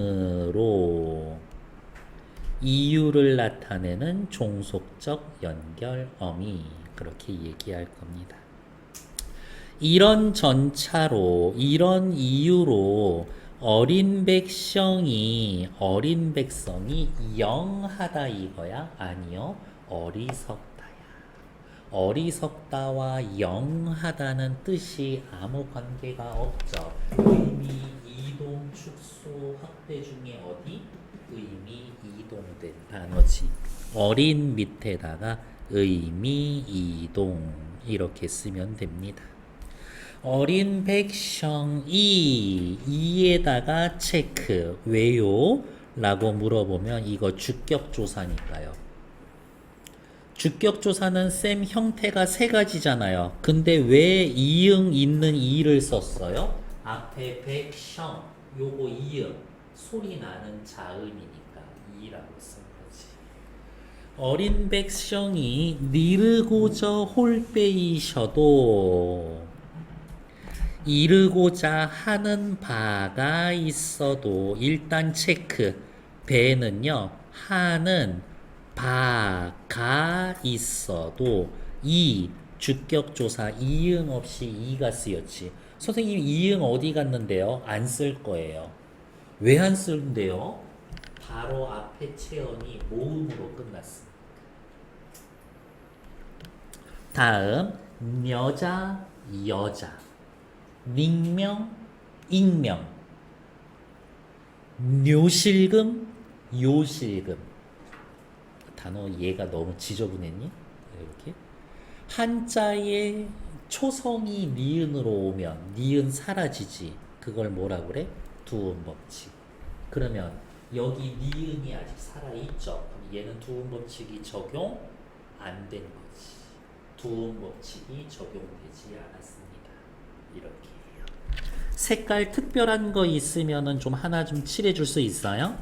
뭐뭇임으로 이유를 나타내는 종속적 연결어미. 그렇게 얘기할 겁니다. 이런 전차로, 이런 이유로 어린 백성이 영하다 이거야? 아니요. 어리석다야. 어리석다와 영하다는 뜻이 아무 관계가 없죠. 의미, 이동, 축소, 확대 중에 어디? 의미, 이동된 단어지. 어린 밑에다가 의미, 이동 이렇게 쓰면 됩니다. 어린 백성이 이에다가 체크. 왜요? 라고 물어보면 이거 주격조사니까요. 주격조사는 쌤 형태가 3가지잖아요. 근데 왜 이응 있는 이를 썼어요? 앞에 백성 요거 이응 소리 나는 자음이니까 이라고 쓴 거지. 어린 백성이 니르고저 홀빼이셔도 이르고자 하는 바가 있어도 일단 체크. 배는요 하는 바가 있어도 이 주격조사 이응 없이 이가 쓰였지. 선생님 이응 어디 갔는데요? 안 쓸 거예요. 왜 안 쓰는데요? 바로 앞에 체언이 모음으로 끝났습니다. 다음 여자 여자 닉명 익명 묘실금 요실금. 단어 얘가 너무 지저분했니? 이렇게 한자에 초성이 니은으로 오면 니은 사라지지. 그걸 뭐라 그래? 두음법칙. 그러면 여기 니은이 아직 살아있죠. 그럼 얘는 두음법칙이 적용 안 된 거지. 두음법칙이 적용되지 않았습니다. 이렇게 해요. 색깔 특별한 거 있으면은 좀 하나 좀 칠해줄 수 있어요?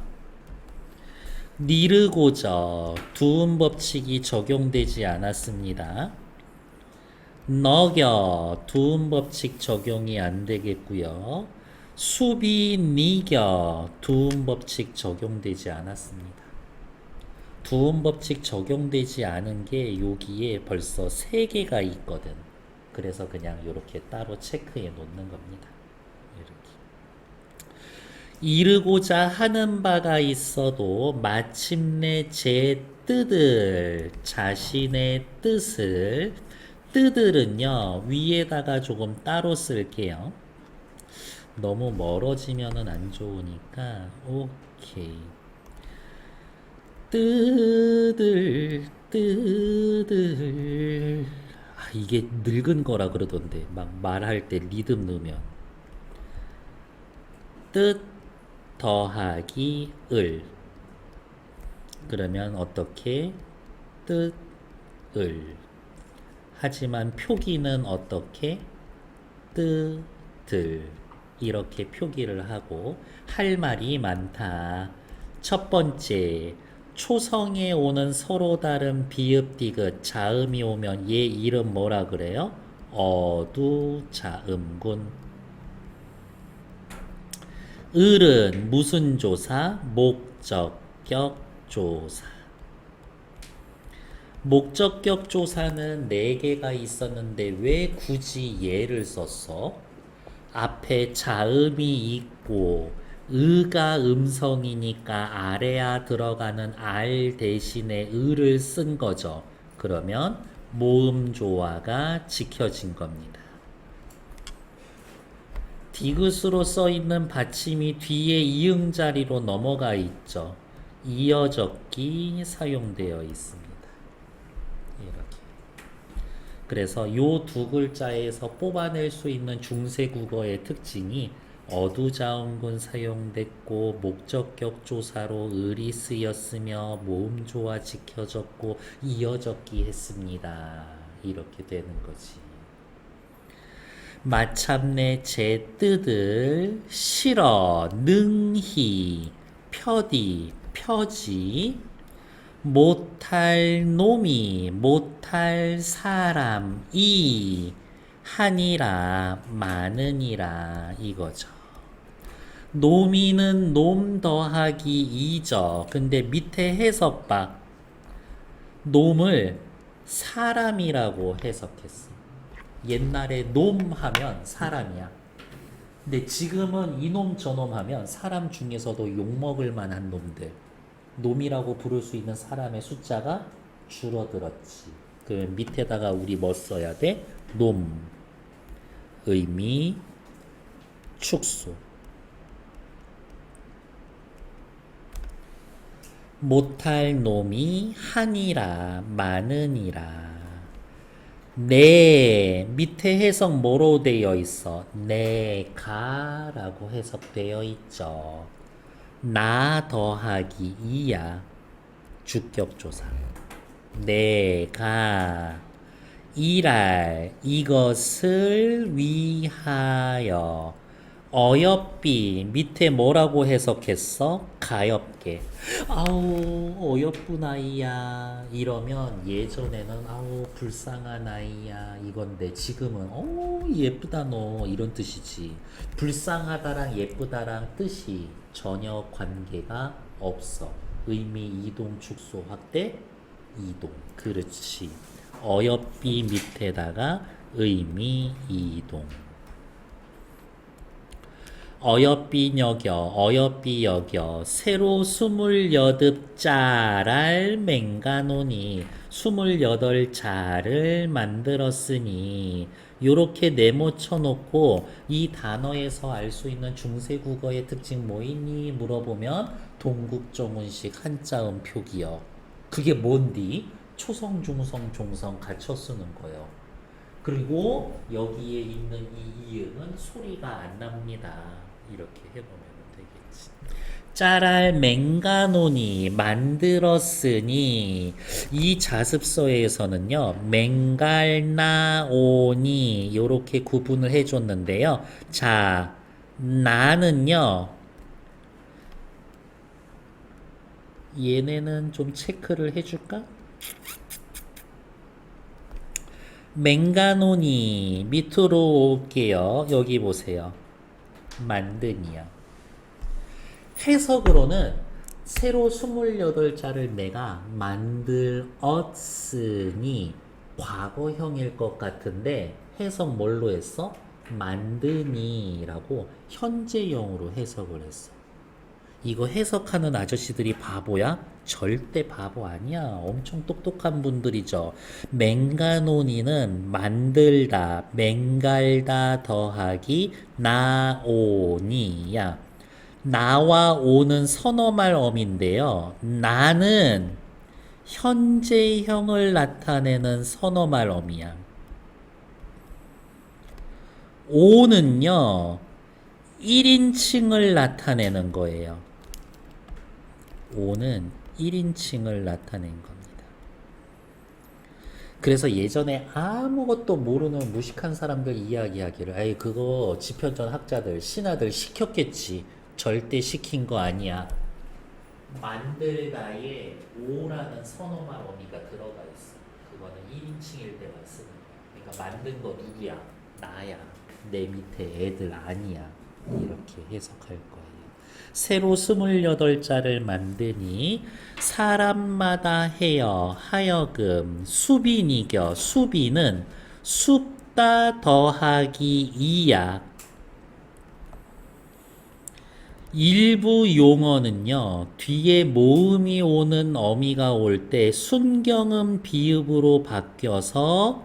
니르고저 두음법칙이 적용되지 않았습니다. 너겨 두음법칙 적용이 안 되겠고요. 수비 니겨 두음 법칙 적용되지 않았습니다. 두음 법칙 적용되지 않은 게 여기에 벌써 3개가 있거든. 그래서 그냥 이렇게 따로 체크해 놓는 겁니다. 이렇게. 이르고자 하는 바가 있어도 마침내 제 뜻을, 자신의 뜻을, 뜻을은요 위에다가 조금 따로 쓸게요. 너무 멀어지면은 안 좋으니까. 오케이. 뜨들 이게 늙은 거라 그러던데 막 말할 때 리듬 넣으면 뜻 더하기 을 그러면 어떻게 뜻을 하지만 표기는 어떻게 뜨들 이렇게 표기를 하고 할 말이 많다. 첫 번째 초성에 오는 서로 다른 비읍, 디귿, 자음이 오면 얘 이름 뭐라 그래요? 어두자음군. 을은 무슨 조사? 목적격 조사. 목적격 조사는 4개가 있었는데 왜 굳이 얘를 썼어? 앞에 자음이 있고 의가 음성이니까 아래야 들어가는 알 대신에 을을 쓴 거죠. 그러면 모음 조화가 지켜진 겁니다. 디귿으로 써 있는 받침이 뒤에 이응 자리로 넘어가 있죠. 이어적기 사용되어 있습니다. 이렇게. 그래서 요 2글자에서 뽑아낼 수 있는 중세국어의 특징이 어두자음군 사용됐고 목적격 조사로 을이 쓰였으며 모음조화 지켜졌고 이어적기 했습니다. 이렇게 되는 거지. 마침내 제 뜻을 실어 능히 펴디 펴지 못할 놈이 못할 사람이 하니라 많으니라 이거죠. 놈이는 놈 더하기 2죠. 근데 밑에 해석 봐. 놈을 사람이라고 해석했어. 옛날에 놈 하면 사람이야. 근데 지금은 이놈 저놈 하면 사람 중에서도 욕먹을 만한 놈들. 놈이라고 부를 수 있는 사람의 숫자가 줄어들었지. 그 밑에다가 우리 뭐 써야 돼? 놈, 의미, 축소. 못할 놈이 하니라 많으니라. 네 밑에 해석 뭐로 되어 있어? 내가라고 해석되어 있죠. 나 더하기 2야. 주격조사. 내가 일할 이것을 위하여. 어여삐 밑에 뭐라고 해석했어? 가엾게. 아우 어여쁜 아이야 이러면 예전에는 아우 불쌍한 아이야 이건데 지금은 예쁘다 너 이런 뜻이지. 불쌍하다랑 예쁘다랑 뜻이 전혀 관계가 없어. 의미 이동 축소 확대 이동. 그렇지. 어여삐 밑에다가 의미 이동. 어여삐 여겨 새로 28자랄 맹가노니 28자를 만들었으니 요렇게 네모 쳐놓고 이 단어에서 알 수 있는 중세국어의 특징 뭐 있니? 물어보면 동국정운식 한자음 표기요. 그게 뭔디? 초성, 중성, 종성 갖춰 쓰는 거예요. 그리고 여기에 있는 이 이응은 소리가 안 납니다. 이렇게 해보면 되겠지. 짜랄 맹가노니 만들었으니 이 자습서에서는요 맹갈나오니 이렇게 구분을 해줬는데요. 자 나는요 얘네는 좀 체크를 해줄까? 맹가노니 밑으로 올게요. 여기 보세요. 만드니야. 해석으로는 세로 28자를 내가 만들었으니 과거형일 것 같은데 해석 뭘로 했어? 만드니라고 현재형으로 해석을 했어. 이거 해석하는 아저씨들이 바보야? 절대 바보 아니야. 엄청 똑똑한 분들이죠. 맹가노니는 만들다, 맹갈다 더하기 나오니야. 나와 오는 선어말 어민데요. 나는 현재형을 나타내는 선어말 어미야. 오는요, 1인칭을 나타내는 거예요. 오는 1인칭을 나타낸 겁니다. 그래서 예전에 아무것도 모르는 무식한 사람들 이야기하기를, 아이, 그거 지편전 학자들, 신하들 시켰겠지. 절대 시킨 거 아니야. 만들다에 오라는 선어말 어미가 들어가 있어. 그거는 1인칭일 때만 쓰는 거야. 그러니까 만든 거 누구야? 나야. 내 밑에 애들 아니야. 이렇게 해석할 거예요. 새로 28자를 만드니 사람마다 해여 하여금 수빈이겨. 수빈은 숫다 더하기 이야. 일부 용어는요, 뒤에 모음이 오는 어미가 올 때 순경음 비읍으로 바뀌어서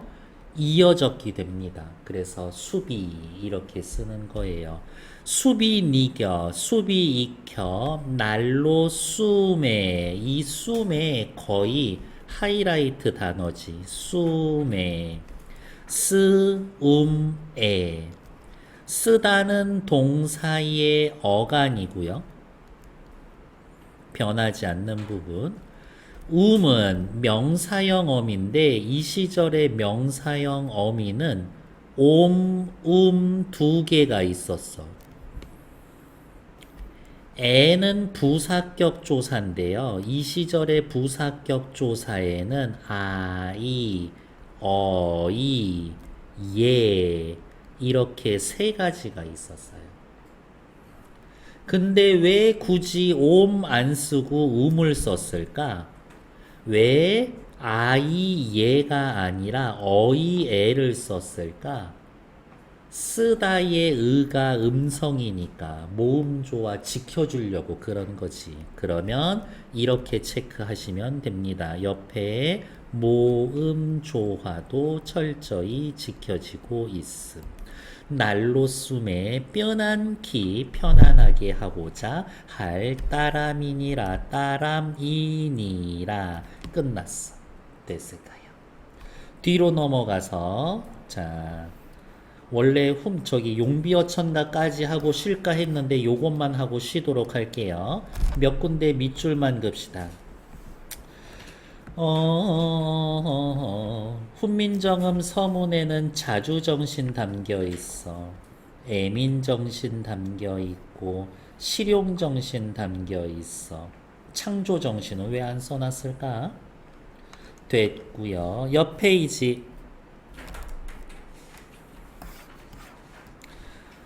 이어졌게 됩니다. 그래서 수비 이렇게 쓰는 거예요. 수비 니겨, 수비 익혀, 날로 수매. 이 수매 거의 하이라이트 단어지. 수매. 쓰움에. 쓰다는 동사의 어간이고요. 변하지 않는 부분. 음은 명사형 어미인데 이 시절의 명사형 어미는 두 개가 있었어. 애는 부사격 조사인데요. 이 시절의 부사격 조사에는 아이, 어이, 예 이렇게 세 가지가 있었어요. 근데 왜 굳이 안 쓰고 음을 썼을까? 왜 아이 얘가 아니라 어이 애를 썼을까? 쓰다의 의가 음성이니까 모음조화 지켜주려고 그런 거지. 그러면 이렇게 체크하시면 됩니다. 옆에 모음조화도 철저히 지켜지고 있음. 날로 숨에 뼈난키 편안하게 하고자 할 따람이니라 따람이니라 끝났어. 됐을까요? 뒤로 넘어가서 자 원래 저기 용비어천가까지 하고 쉴까 했는데 요것만 하고 쉬도록 할게요. 몇 군데 밑줄만 긋시다. 훈민정음 서문에는 자주정신 담겨 있어. 애민정신 담겨 있고 실용정신 담겨 있어. 창조정신은 왜 안 써놨을까? 됐고요. 옆 페이지.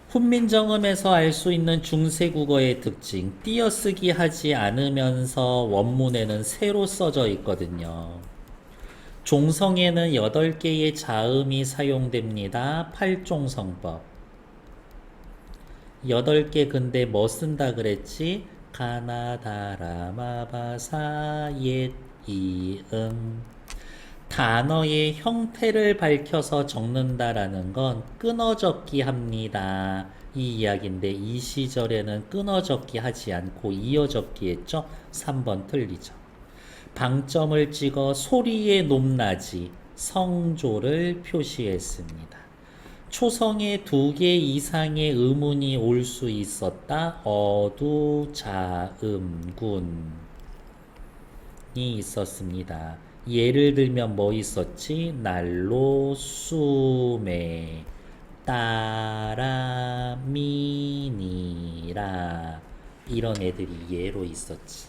훈민정음에서 알 수 있는 중세국어의 특징. 띄어쓰기 하지 않으면서 원문에는 새로 써져 있거든요. 종성에는 8개의 자음이 사용됩니다. 8종성법. 8개 근데 뭐 쓴다 그랬지? 가나다라마바사 옛 이응. 단어의 형태를 밝혀서 적는다라는 건 끊어적기 합니다. 이 이야기인데 이 시절에는 끊어적기 하지 않고 이어적기 했죠? 3번 틀리죠. 방점을 찍어 소리의 높낮이, 성조를 표시했습니다. 초성에 2개 이상의 음운이 올 수 있었다. 어두자음군이 있었습니다. 예를 들면 뭐 있었지? 날로 수메 따라미니라 이런 애들이 예로 있었지.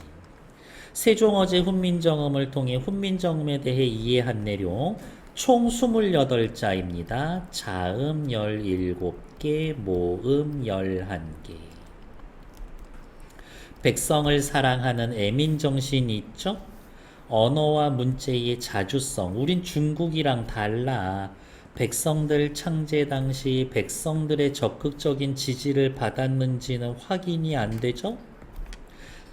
세종어제 훈민정음을 통해 훈민정음에 대해 이해한 내용 총 28자입니다. 자음 17개, 모음 11개. 백성을 사랑하는 애민정신이 있죠? 언어와 문체의 자주성. 우린 중국이랑 달라. 백성들 창제 당시 백성들의 적극적인 지지를 받았는지는 확인이 안 되죠?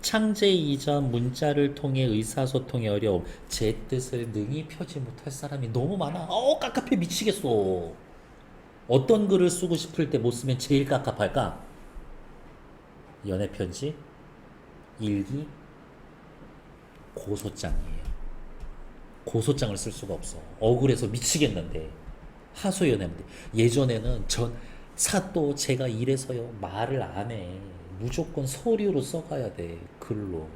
창제 이전 문자를 통해 의사소통의 어려움. 제 뜻을 능히 펴지 못할 사람이 너무 많아. 깝깝해 미치겠어. 어떤 글을 쓰고 싶을 때 못 쓰면 제일 깝깝할까? 연애편지, 일기, 고소장이에요. 고소장을 쓸 수가 없어. 억울해서 미치겠는데. 하소연했는데. 예전에는 전 사또 제가 이래서요 말을 안 해. 무조건 서류로 써가야 돼. 글로.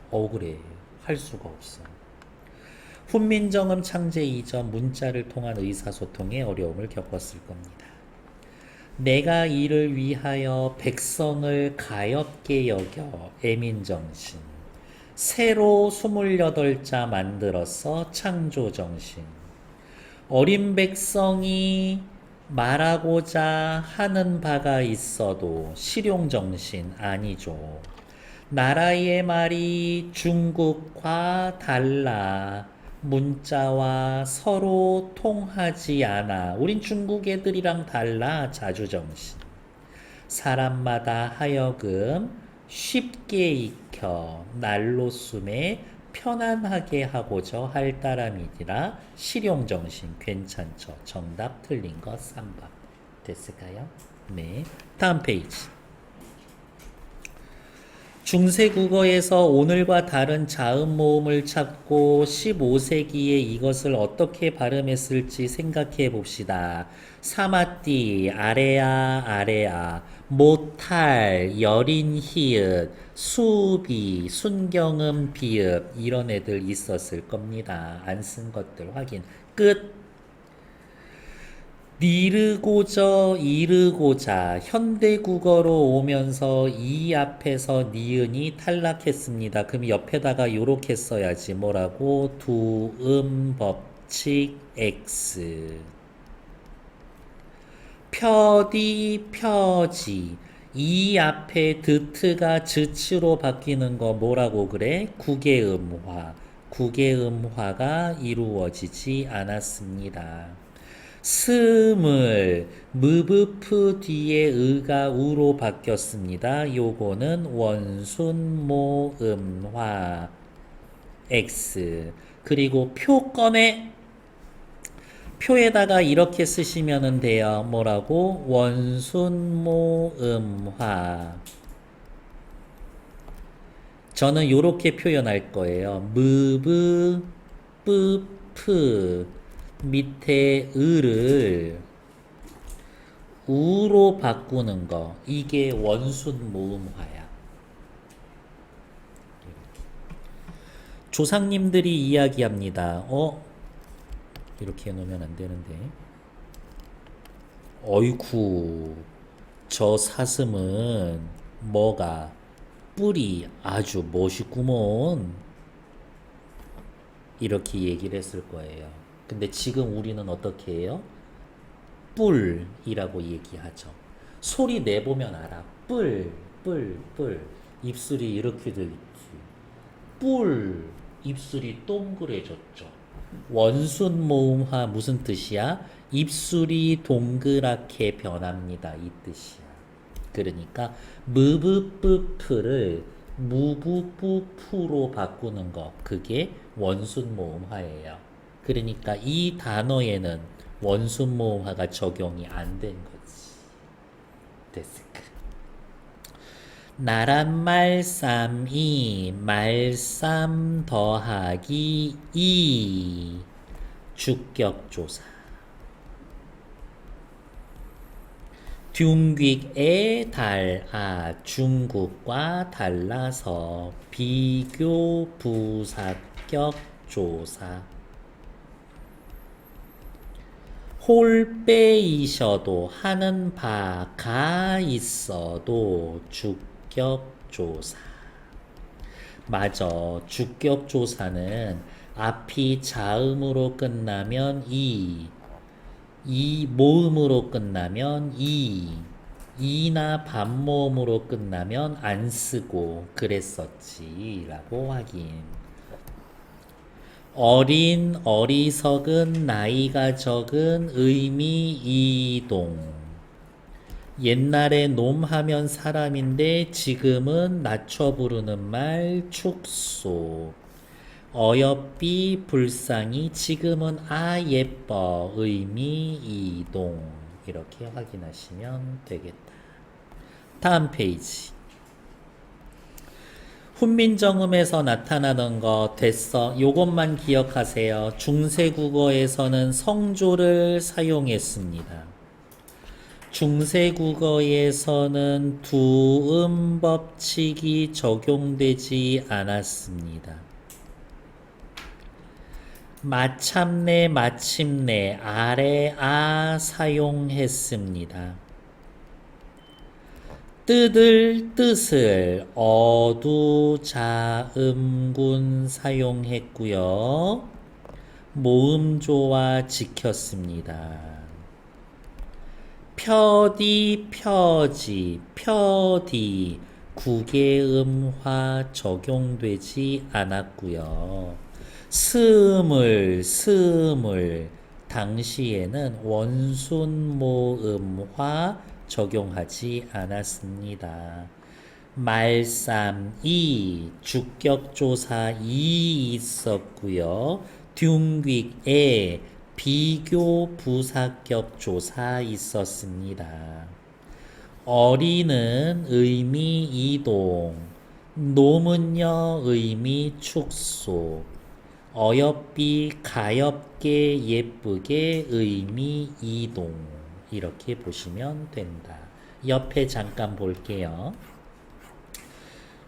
억울해. 할 수가 없어. 훈민정음 창제 이전 문자를 통한 의사소통에 어려움을 겪었을 겁니다. 내가 이를 위하여 백성을 가엾게 여겨 애민정신. 새로 28자 만들어서 창조정신. 어린 백성이 말하고자 하는 바가 있어도 실용정신 아니죠. 나라의 말이 중국과 달라. 문자와 서로 통하지 않아. 우린 중국 애들이랑 달라. 자주정신. 사람마다 하여금 쉽게 익혀 날로 숨에 편안하게 하고자 할 따름이니라. 실용정신. 괜찮죠? 정답 틀린 거 3번. 됐을까요? 네. 다음 페이지. 중세국어에서 오늘과 다른 자음 모음을 찾고 15세기에 이것을 어떻게 발음했을지 생각해 봅시다. 사마띠, 아레아, 아레아, 모탈, 여린 히읗, 수비, 순경음 비읍 이런 애들 있었을 겁니다. 안 쓴 것들 확인. 끝. 니르고저 이르고자 현대국어로 오면서 이 앞에서 니은이 탈락했습니다. 그럼 옆에다가 요렇게 써야지. 뭐라고? 두음법칙 X. 펴디 펴지. 이 앞에 드트가 즈치로 바뀌는 거 뭐라고 그래? 국외음화. 국외음화가 이루어지지 않았습니다. 스물 무브프 뒤에 의가 우로 바뀌었습니다. 요거는 원순모음화 X. 그리고 표 꺼내. 표에다가 이렇게 쓰시면 돼요. 뭐라고? 원순모음화. 저는 요렇게 표현할 거예요. 무브 뿌프 밑에 을을 우로 바꾸는 거. 이게 원순 모음화야. 조상님들이 이야기합니다. 이렇게 해놓으면 안 되는데. 어이쿠, 저 사슴은 뭐가 뿔이 아주 멋있구먼. 이렇게 얘기를 했을 거예요. 근데 지금 우리는 어떻게 해요? 뿔이라고 얘기하죠. 소리 내보면 알아. 뿔, 뿔, 뿔. 입술이 이렇게 돼 있지. 뿔, 입술이 동그래졌죠. 원순 모음화 무슨 뜻이야? 입술이 동그랗게 변합니다. 이 뜻이야. 그러니까 무브뿌프를 무부뿌푸로 바꾸는 거. 그게 원순 모음화예요. 그러니까 이 단어에는 원순 모음화가 적용이 안 된 거지. 됐을까? 나란 말쌈이 말쌈 더하기 이 주격조사. 둥귀에 달아 중국과 달라서 비교 부사격 조사. 홀빼이셔도 하는 바가 있어도 주격조사. 맞아. 주격조사는 앞이 자음으로 끝나면 이 모음으로 끝나면 이나 반모음으로 끝나면 안 쓰고 그랬었지 라고 확인. 어린, 어리석은, 나이가 적은, 의미, 이동. 옛날에 놈 하면 사람인데 지금은 낮춰 부르는 말 축소. 어여삐 불쌍히 지금은 아 예뻐 의미 이동 이렇게 확인하시면 되겠다. 다음 페이지. 훈민정음에서 나타나는 거 됐어. 요것만 기억하세요. 중세국어에서는 성조를 사용했습니다. 중세국어에서는 두음법칙이 적용되지 않았습니다. 마참내, 마침내, 아래, 아 사용했습니다. 뜻을 어두, 자음군 사용했고요. 모음조화 지켰습니다. 펴디, 펴지, 펴디, 구개음화 적용되지 않았고요. 스물 당시에는 원순모음화 적용하지 않았습니다. 말쌈이 주격조사 이 있었고요. 둥귀에 비교 부사격 조사 있었습니다. 어리는 의미 이동, 놈은요 의미 축소, 어여삐 가엽게 예쁘게 의미 이동 이렇게 보시면 된다. 옆에 잠깐 볼게요.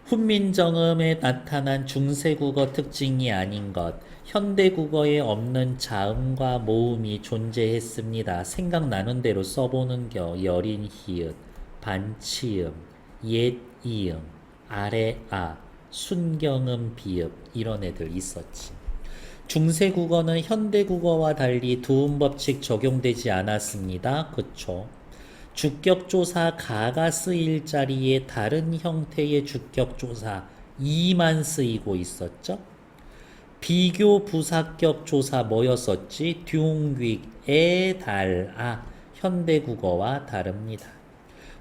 훈민정음에 나타난 중세국어 특징이 아닌 것, 현대국어에 없는 자음과 모음이 존재했습니다. 생각나는 대로 써보는 겨. 여린 히읗, 반치음, 옛 이음, 아래 아, 순경음 비읍 이런 애들 있었지. 중세국어는 현대국어와 달리 두음법칙 적용되지 않았습니다. 그쵸? 주격조사 가가 쓰일 자리에 다른 형태의 주격조사 이만 쓰이고 있었죠. 비교 부사격 조사 뭐였었지? 둥귀에 달아 현대국어와 다릅니다.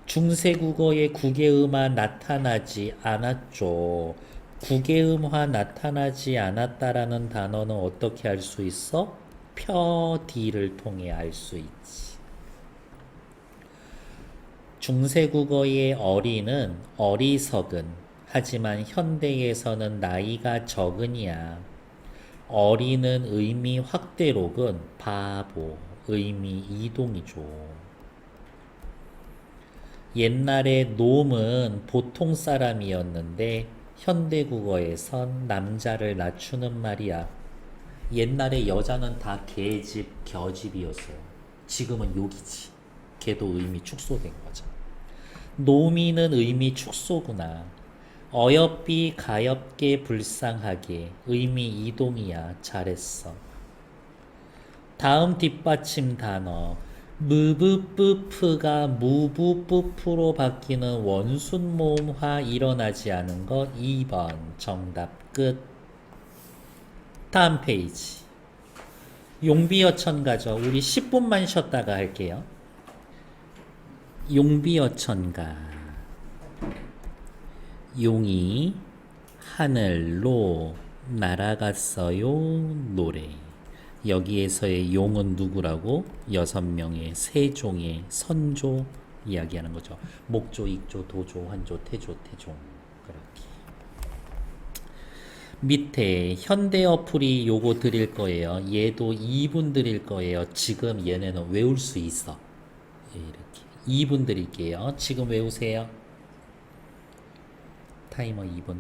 중세국어의 구개음화 나타나지 않았죠. 구개음화 나타나지 않았다라는 단어는 어떻게 알 수 있어? 펴디를 통해 알 수 있지. 중세국어의 어리는 어리석은, 하지만 현대에서는 나이가 적으냐. 어리는 의미 확대록은 바보, 의미 이동이죠. 옛날에 놈은 보통 사람이었는데 현대국어에선 남자를 낮추는 말이야. 옛날에 여자는 다 개집, 겨집이었어요. 지금은 욕이지. 걔도 의미 축소된 거죠. 노미는 의미 축소구나. 어여삐 가엽게 불쌍하게 의미 이동이야. 잘했어. 다음 뒷받침 단어 무브뿌프가 무부뿌프로 바뀌는 원순 모음화 일어나지 않은 것 2번 정답 끝. 다음 페이지. 용비어천 가죠. 우리 10분만 쉬었다가 할게요. 용비어천가. 용이 하늘로 날아갔어요. 노래. 여기에서의 용은 누구라고? 6명의 세종의 선조 이야기하는 거죠. 목조, 익조, 도조, 환조, 태조, 태종. 그렇게. 밑에 현대 어플이 요거 드릴 거예요. 얘도 2분 드릴 거예요. 지금 얘네는 외울 수 있어. 이렇게 2분 드릴게요. 지금 외우세요. 타이머 2분.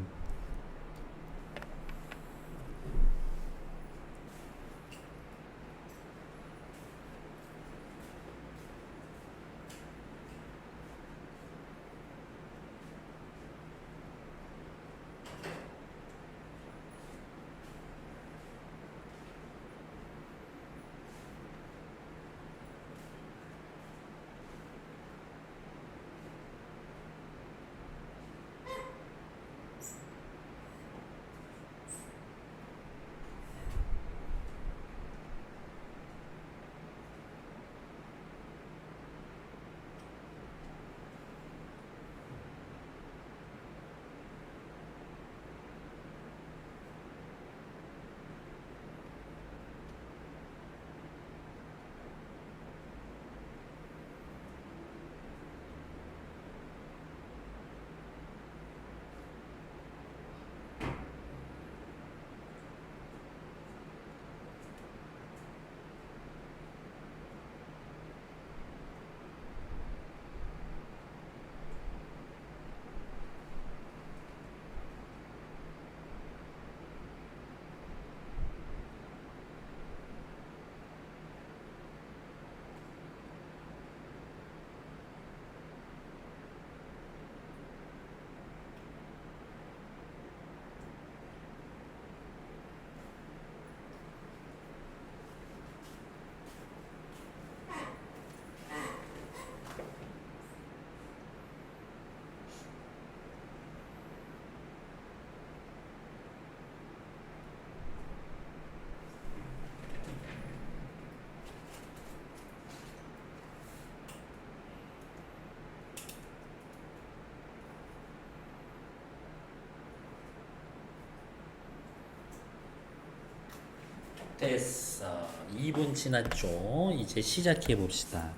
됐어. 2분 지났죠? 이제 시작해 봅시다.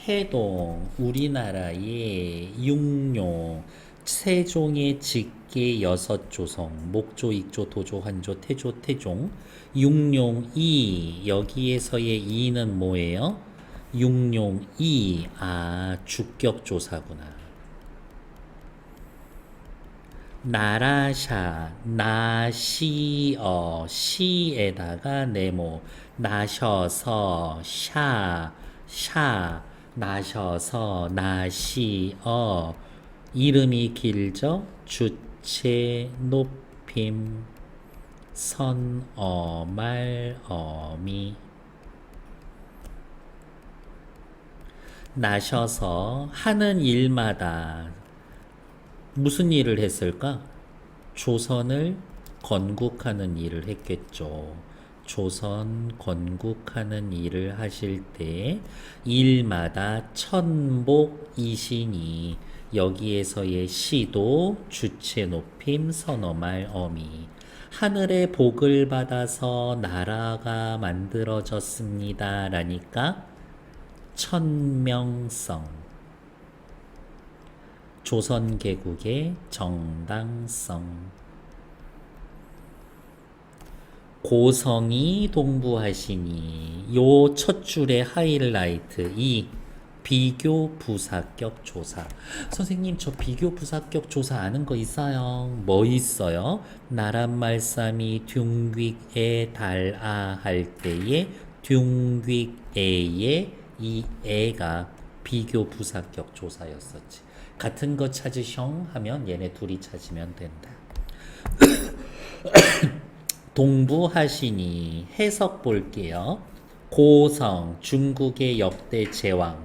해동, 우리나라의 육룡, 세종의 직계 6조성, 목조, 익조, 도조, 환조, 태조, 태종, 육룡이, 여기에서의 이는 뭐예요? 육룡이, 주격조사구나. 나라샤, 나시어, 시에다가 네모, 나셔서, 나셔서, 나시어, 이름이 길죠? 주체, 높임, 선어, 말어미. 나셔서 하는 일마다 무슨 일을 했을까? 조선을 건국하는 일을 했겠죠. 조선 건국하는 일을 하실 때 일마다 천복이시니, 여기에서의 시도 주체 높임 선어말 어미. 하늘의 복을 받아서 나라가 만들어졌습니다 라니까 천명성. 조선개국의 정당성. 고성이 동부하시니, 요 첫 줄의 하이라이트, 이 비교 부사격 조사. 선생님, 저 비교 부사격 조사 아는 거 있어요? 뭐 있어요? 나란 말씀이 둥귀에 달아 할 때에 둥귀에의 이 애가 비교 부사격 조사였었지. 같은 거 찾으셩 하면 얘네 둘이 찾으면 된다. 동부하시니, 해석 볼게요. 고성, 중국의 역대 제왕.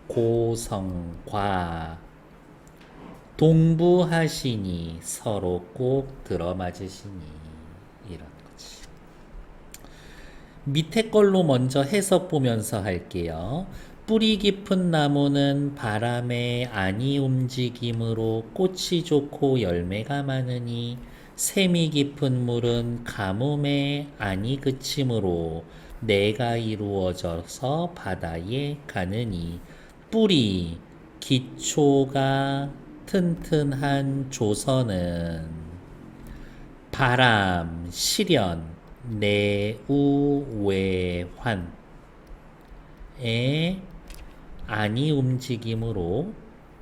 고성과 동부하시니, 서로 꼭 들어맞으시니, 이런 거지. 밑에 걸로 먼저 해석 보면서 할게요. 뿌리 깊은 나무는 바람에 안이 움직임으로 꽃이 좋고 열매가 많으니, 샘이 깊은 물은 가뭄에 안이 그침으로 내가 이루어져서 바다에 가느니, 뿌리, 기초가 튼튼한 조선은 바람, 시련, 내우외환에 안이 움직임으로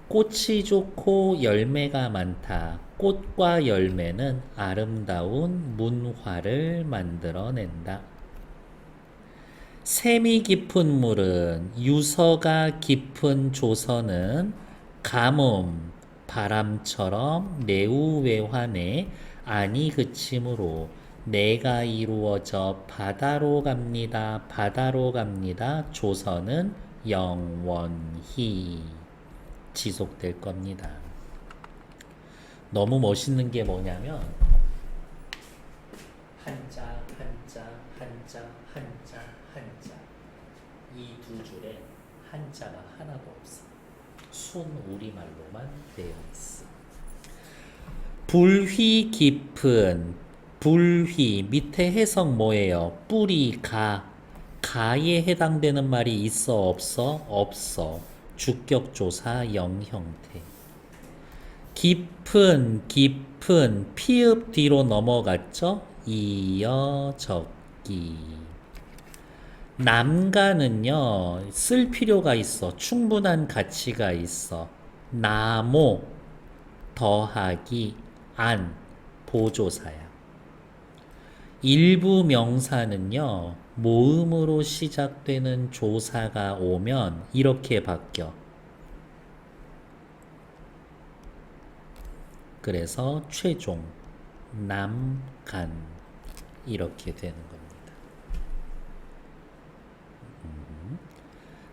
꽃이 좋고 열매가 많다. 꽃과 열매는 아름다운 문화를 만들어낸다. 샘이 깊은 물은, 유서가 깊은 조선은 가뭄, 바람처럼 내우외환에 안이 그침으로 내가 이루어져 바다로 갑니다. 바다로 갑니다. 조선은 영원히 지속될 겁니다. 너무 멋있는 게 뭐냐면 한자, 한자, 한자, 한자, 한자. 이 두 줄에 한자가 하나도 없어. 순 우리말로만 되어 있어. 불휘 깊은, 불휘 밑에 해석 뭐예요? 뿌리, 가에 해당되는 말이 있어 없어? 없어. 주격조사 영형태. 깊은, 깊은, 피읍 뒤로 넘어갔죠? 이어적기. 남가는요, 쓸 필요가 있어. 충분한 가치가 있어. 나모, 더하기, 안, 보조사야. 일부 명사는요, 모음으로 시작되는 조사가 오면 이렇게 바뀌어. 그래서 최종, 남간 이렇게 되는 겁니다.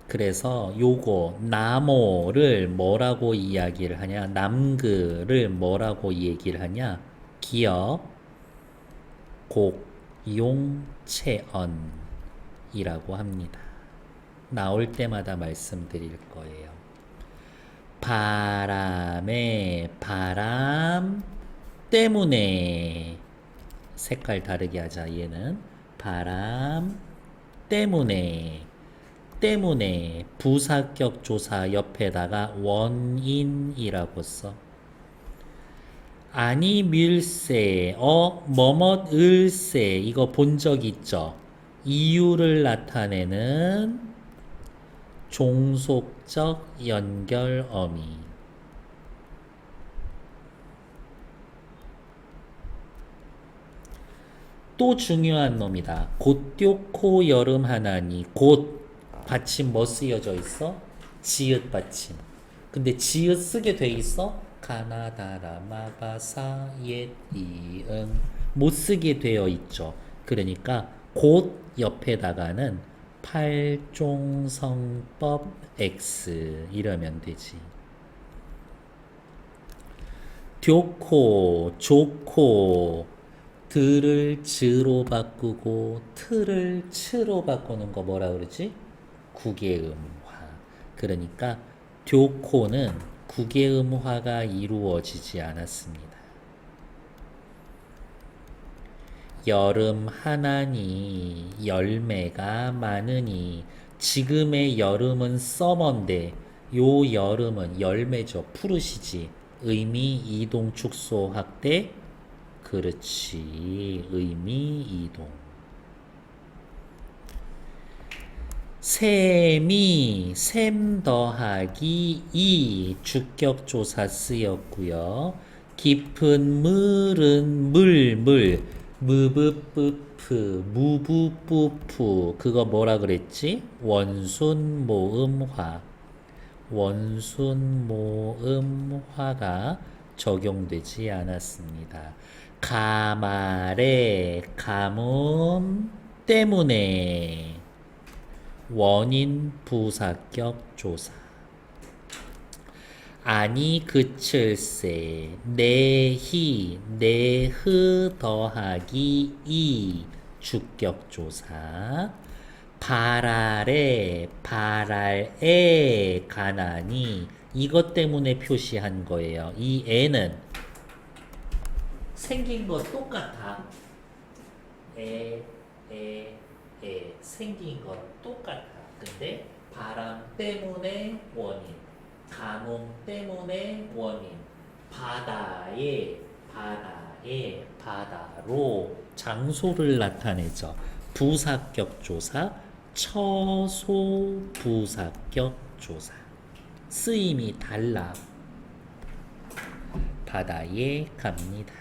그래서 요거 나모를 뭐라고 이야기를 하냐, 남그를 뭐라고 얘기를 하냐, 기역, 곡, 용, 체언이라고 합니다. 나올 때마다 말씀드릴 거예요. 바람에, 바람 때문에 색깔 다르게 하자. 얘는 바람 때문에 부사격 조사 옆에다가 원인이라고 써. 아니 밀세 뭐뭇을세 이거 본 적 있죠? 이유를 나타내는 종속적 연결 어미. 또 중요한 놈이다. 곧뀨코 여름 하나니 곧 받침 뭐 쓰여져 있어? 지읒 받침. 근데 지읒 쓰게 돼 있어? 가나다라 마바사 옛 이응 못 쓰게 되어 있죠. 그러니까 곧 옆에다가는 팔종성법 X 이러면 되지. 듀코 좋고 들을 즈로 바꾸고 틀을 츠로 바꾸는 거 뭐라 그러지? 국외음화. 그러니까 듀코는 국외음화가 이루어지지 않았습니다. 여름 하나니 열매가 많으니 지금의 여름은 서머인데 요 여름은 열매죠. 푸르시지. 의미 이동 축소 확대. 그렇지. 의미 이동. 셈이 셈 더하기 이 주격조사 쓰였고요. 깊은 물은 물 무브뿌프 무부뿌프 그거 뭐라 그랬지? 원순모음화 원순모음화가 적용되지 않았습니다. 가말의 가뭄 때문에 원인 부사격 조사. 아니 그칠세 내히 내흐 더하기 이 주격 조사. 발알에 가나니 이것 때문에 표시한 거예요. 이 애는 생긴 거 똑같아. 생긴 거 똑같아. 근데 바람 때문에 원인, 가뭄 때문에 원인, 바다로 장소를 나타내죠. 부사격 조사, 처소 부사격 조사. 쓰임이 달라. 바다에 갑니다.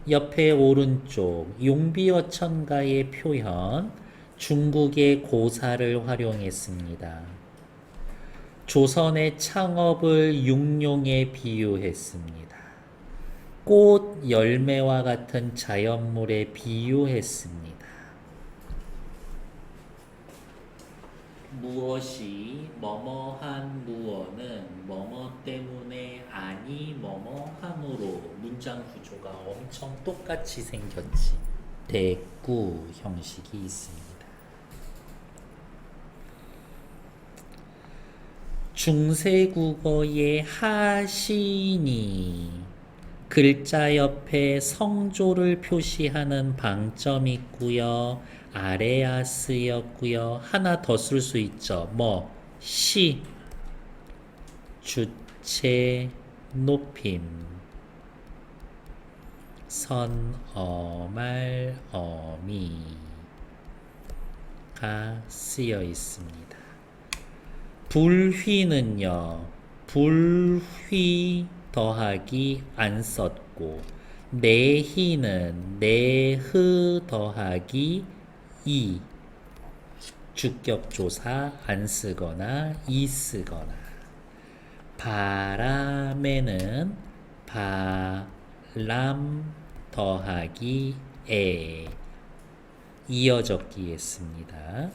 옆에 오른쪽 용비어천가의 표현 중국의 고사를 활용했습니다. 조선의 창업을 육룡에 비유했습니다. 꽃 열매와 같은 자연물에 비유했습니다. 무엇이 뭐뭐한 무어는 뭐뭐 때문에 아니 뭐뭐함으로 문장 구조가 엄청 똑같이 생겼지. 대구 형식이 있습니다. 중세국어의 하신이 글자 옆에 성조를 표시하는 방점이 있고요. 아래야 쓰였고요. 하나 더 쓸 수 있죠. 시, 주체, 높임, 선, 말, 어미가 쓰여 있습니다. 불휘는요. 불휘 더하기 안 썼고 내희는 내흐 더하기 이 주격조사 안 쓰거나 이 쓰거나. 바람에는 바람 더하기 에 이어 적기 했습니다.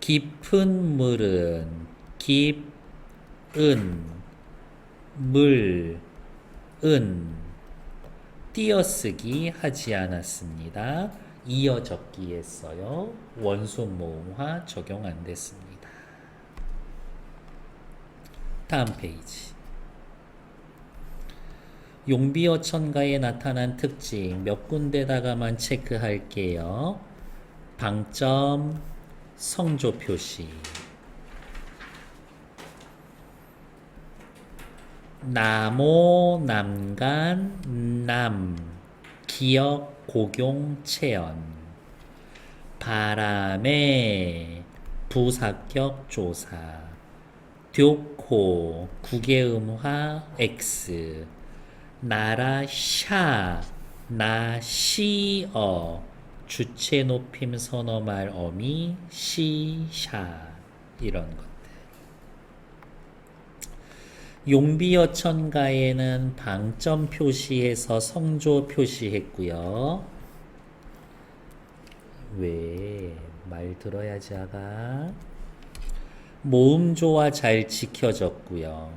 깊은 물은 깊은 물은 띄어쓰기 하지 않았습니다. 이어 적기 했어요. 원순 모음화 적용 안 됐습니다. 다음 페이지. 용비어천가에 나타난 특징 몇 군데다가만 체크할게요. 방점, 성조 표시. 나모, 남간, 남, 기역, 고경, 체언. 바람에, 부사격, 조사. 듀코, 국외음화, X. 나라, 샤, 나, 시어. 주체 높임 선어말 어미, 시, 샤. 이런 것. 용비어천가에는 방점 표시해서 성조 표시했고요. 왜? 말 들어야지 아가. 모음조화 잘 지켜졌고요.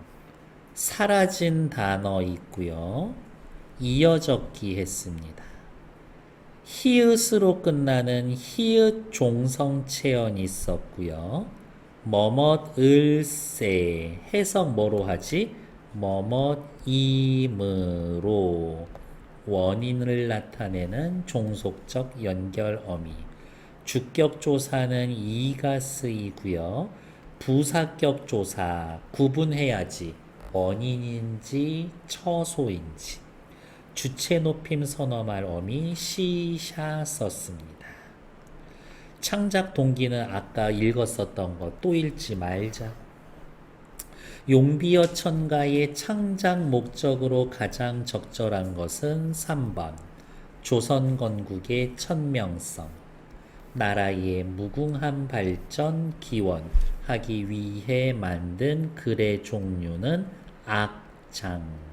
사라진 단어 있고요. 이어적기 했습니다. 히읗으로 끝나는 히읗 종성체언이 있었고요. 뭐뭇 을세 해석 뭐로 하지? 뭐뭇 임으로 원인을 나타내는 종속적 연결 어미. 주격 조사는 이가 쓰이고요. 부사격 조사 구분해야지. 원인인지 처소인지. 주체 높임 선어말 어미 시샤 썼습니다. 창작 동기는 아까 읽었었던 거 또 읽지 말자. 용비어천가의 창작 목적으로 가장 적절한 것은 3번. 조선 건국의 천명성. 나라의 무궁한 발전 기원하기 위해 만든 글의 종류는 악장.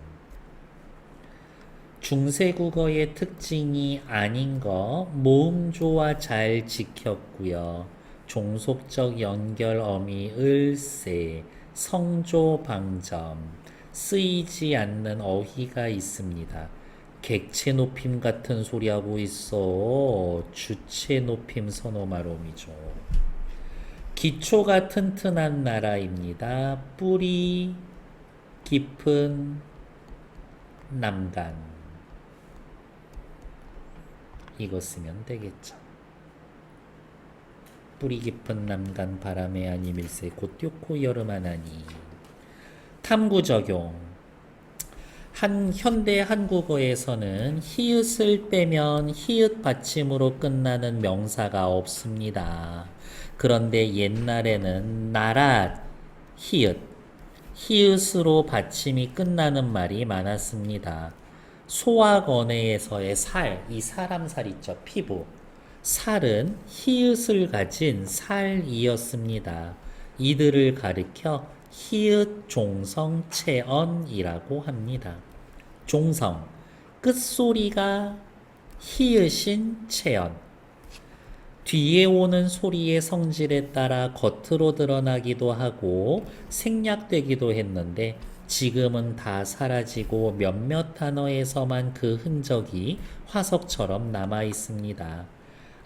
중세국어의 특징이 아닌 거 모음조화 잘 지켰고요. 종속적 연결 어미 을세, 성조 방점, 쓰이지 않는 어휘가 있습니다. 객체 높임 같은 소리 하고 있어. 주체 높임 선어말 어미죠. 기초가 튼튼한 나라입니다. 뿌리 깊은 남간. 이거 쓰면 되겠죠. 뿌리 깊은 남간 바람에 아니밀세 곧 띄고 여름하나니. 탐구 적용. 현대 한국어에서는 히읗을 빼면 히읗 받침으로 끝나는 명사가 없습니다. 그런데 옛날에는 나랏, 히읗으로 받침이 끝나는 말이 많았습니다. 소학원에서의 살, 이 사람 살 있죠, 피부. 살은 히읗을 가진 살이었습니다. 이들을 가리켜 히읗 종성 체언이라고 합니다. 종성, 끝소리가 히읗인 체언. 뒤에 오는 소리의 성질에 따라 겉으로 드러나기도 하고 생략되기도 했는데 지금은 다 사라지고 몇몇 단어에서만 그 흔적이 화석처럼 남아 있습니다.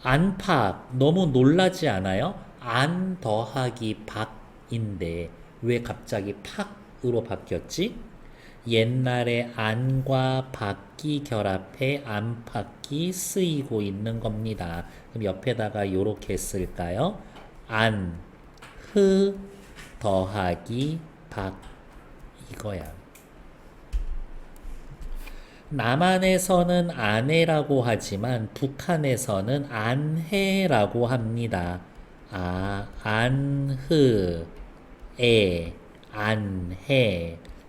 안팎 너무 놀라지 않아요? 안 더하기 박인데 왜 갑자기 팍으로 바뀌었지? 옛날에 안과 밖이 결합해 안팎이 쓰이고 있는 겁니다. 그럼 옆에다가 요렇게 쓸까요? 안, 흐, 더하기 박 이거야. 남한에서는 안해라고 하지만 북한에서는 안해라고 합니다. 안흐,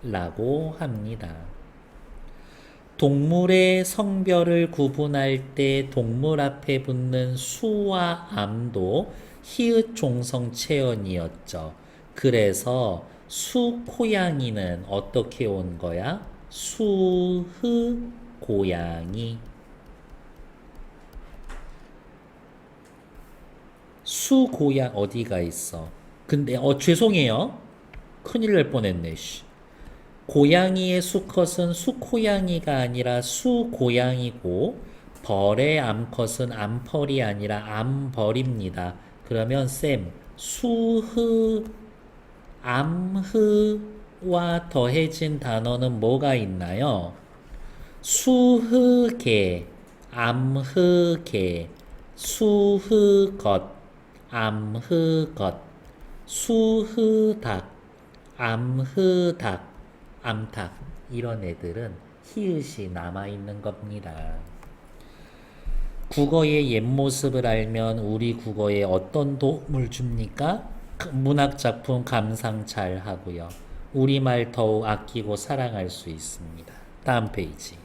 안해라고 합니다. 동물의 성별을 구분할 때 동물 앞에 붙는 수와 암도 히읗 종성 체언이었죠. 그래서 수 고양이는 어떻게 온 거야? 수흐 고양이. 수 고양 어디가 있어? 근데 죄송해요. 큰일 날 뻔했네. 고양이의 수컷은 수고양이가 아니라 수고양이고 벌의 암컷은 암펄이 아니라 암벌입니다. 그러면 쌤 수흐 암흐와 더해진 단어는 뭐가 있나요? 수흐개, 암흐개, 수흐것, 암흐것, 수흐닭, 암흐닭, 암탉. 이런 애들은 히읗이 남아있는 겁니다. 국어의 옛 모습을 알면 우리 국어에 어떤 도움을 줍니까? 문학작품 감상 잘 하고요. 우리말 더욱 아끼고 사랑할 수 있습니다. 다음 페이지.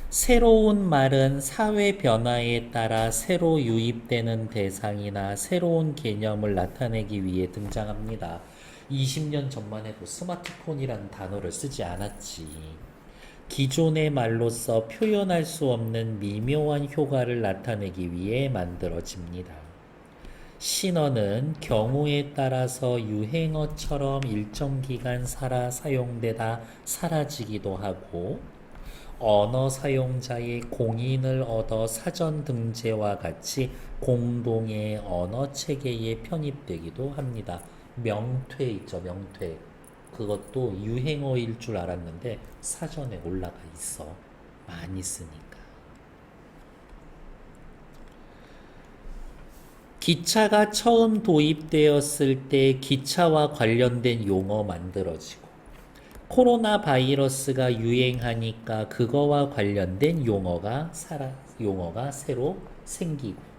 새로운 말은 사회 변화에 따라 새로 유입되는 대상이나 새로운 개념을 나타내기 위해 등장합니다. 20년 전만 해도 스마트폰이라는 단어를 쓰지 않았지. 기존의 말로서 표현할 수 없는 미묘한 효과를 나타내기 위해 만들어집니다. 신어는 경우에 따라서 유행어처럼 일정 기간 사용되다 사라지기도 하고, 언어 사용자의 공인을 얻어 사전 등재와 같이 공동의 언어 체계에 편입되기도 합니다. 명퇴 있죠, 명퇴. 그것도 유행어일 줄 알았는데 사전에 올라가 있어. 많이 쓰니까. 기차가 처음 도입되었을 때 기차와 관련된 용어 만들어지고, 코로나 바이러스가 유행하니까 그거와 관련된 용어가 새로 생기고,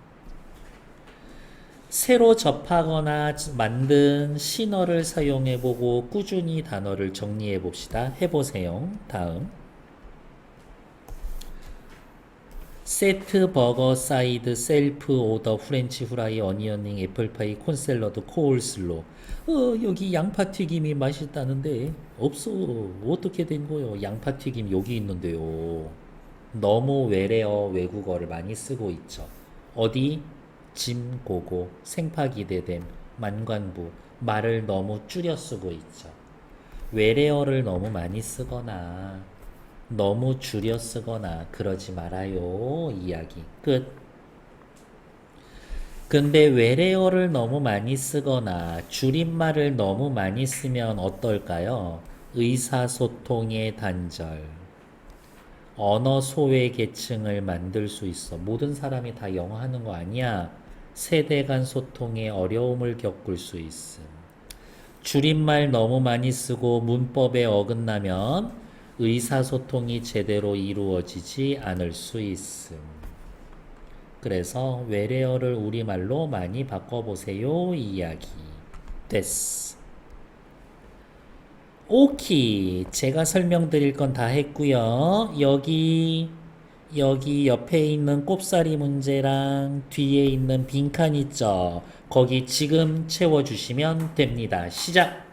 새로 접하거나 만든 신어를 사용해보고 꾸준히 단어를 정리해봅시다. 해보세요. 다음. 세트, 버거, 사이드, 셀프, 오더, 프렌치 후라이, 어니언링, 애플파이, 콘샐러드, 코울슬로. 여기 양파튀김이 맛있다는데 없어. 어떻게 된 거요? 양파튀김 여기 있는데요. 너무 외래어 외국어를 많이 쓰고 있죠. 어디? 짐, 고고, 생파기대됨, 만관부. 말을 너무 줄여 쓰고 있죠. 외래어를 너무 많이 쓰거나 너무 줄여 쓰거나 그러지 말아요. 이야기 끝. 근데 외래어를 너무 많이 쓰거나 줄임말을 너무 많이 쓰면 어떨까요? 의사소통의 단절, 언어 소외 계층을 만들 수 있어. 모든 사람이 다 영어 하는 거 아니야. 세대 간 소통에 어려움을 겪을 수 있음. 줄임말 너무 많이 쓰고 문법에 어긋나면 의사소통이 제대로 이루어지지 않을 수 있음. 그래서 외래어를 우리말로 많이 바꿔보세요. 이야기. 됐어. 오케이. 제가 설명드릴 건 다 했고요. 여기 옆에 있는 꼽사리 문제랑 뒤에 있는 빈칸 있죠? 거기 지금 채워주시면 됩니다. 시작!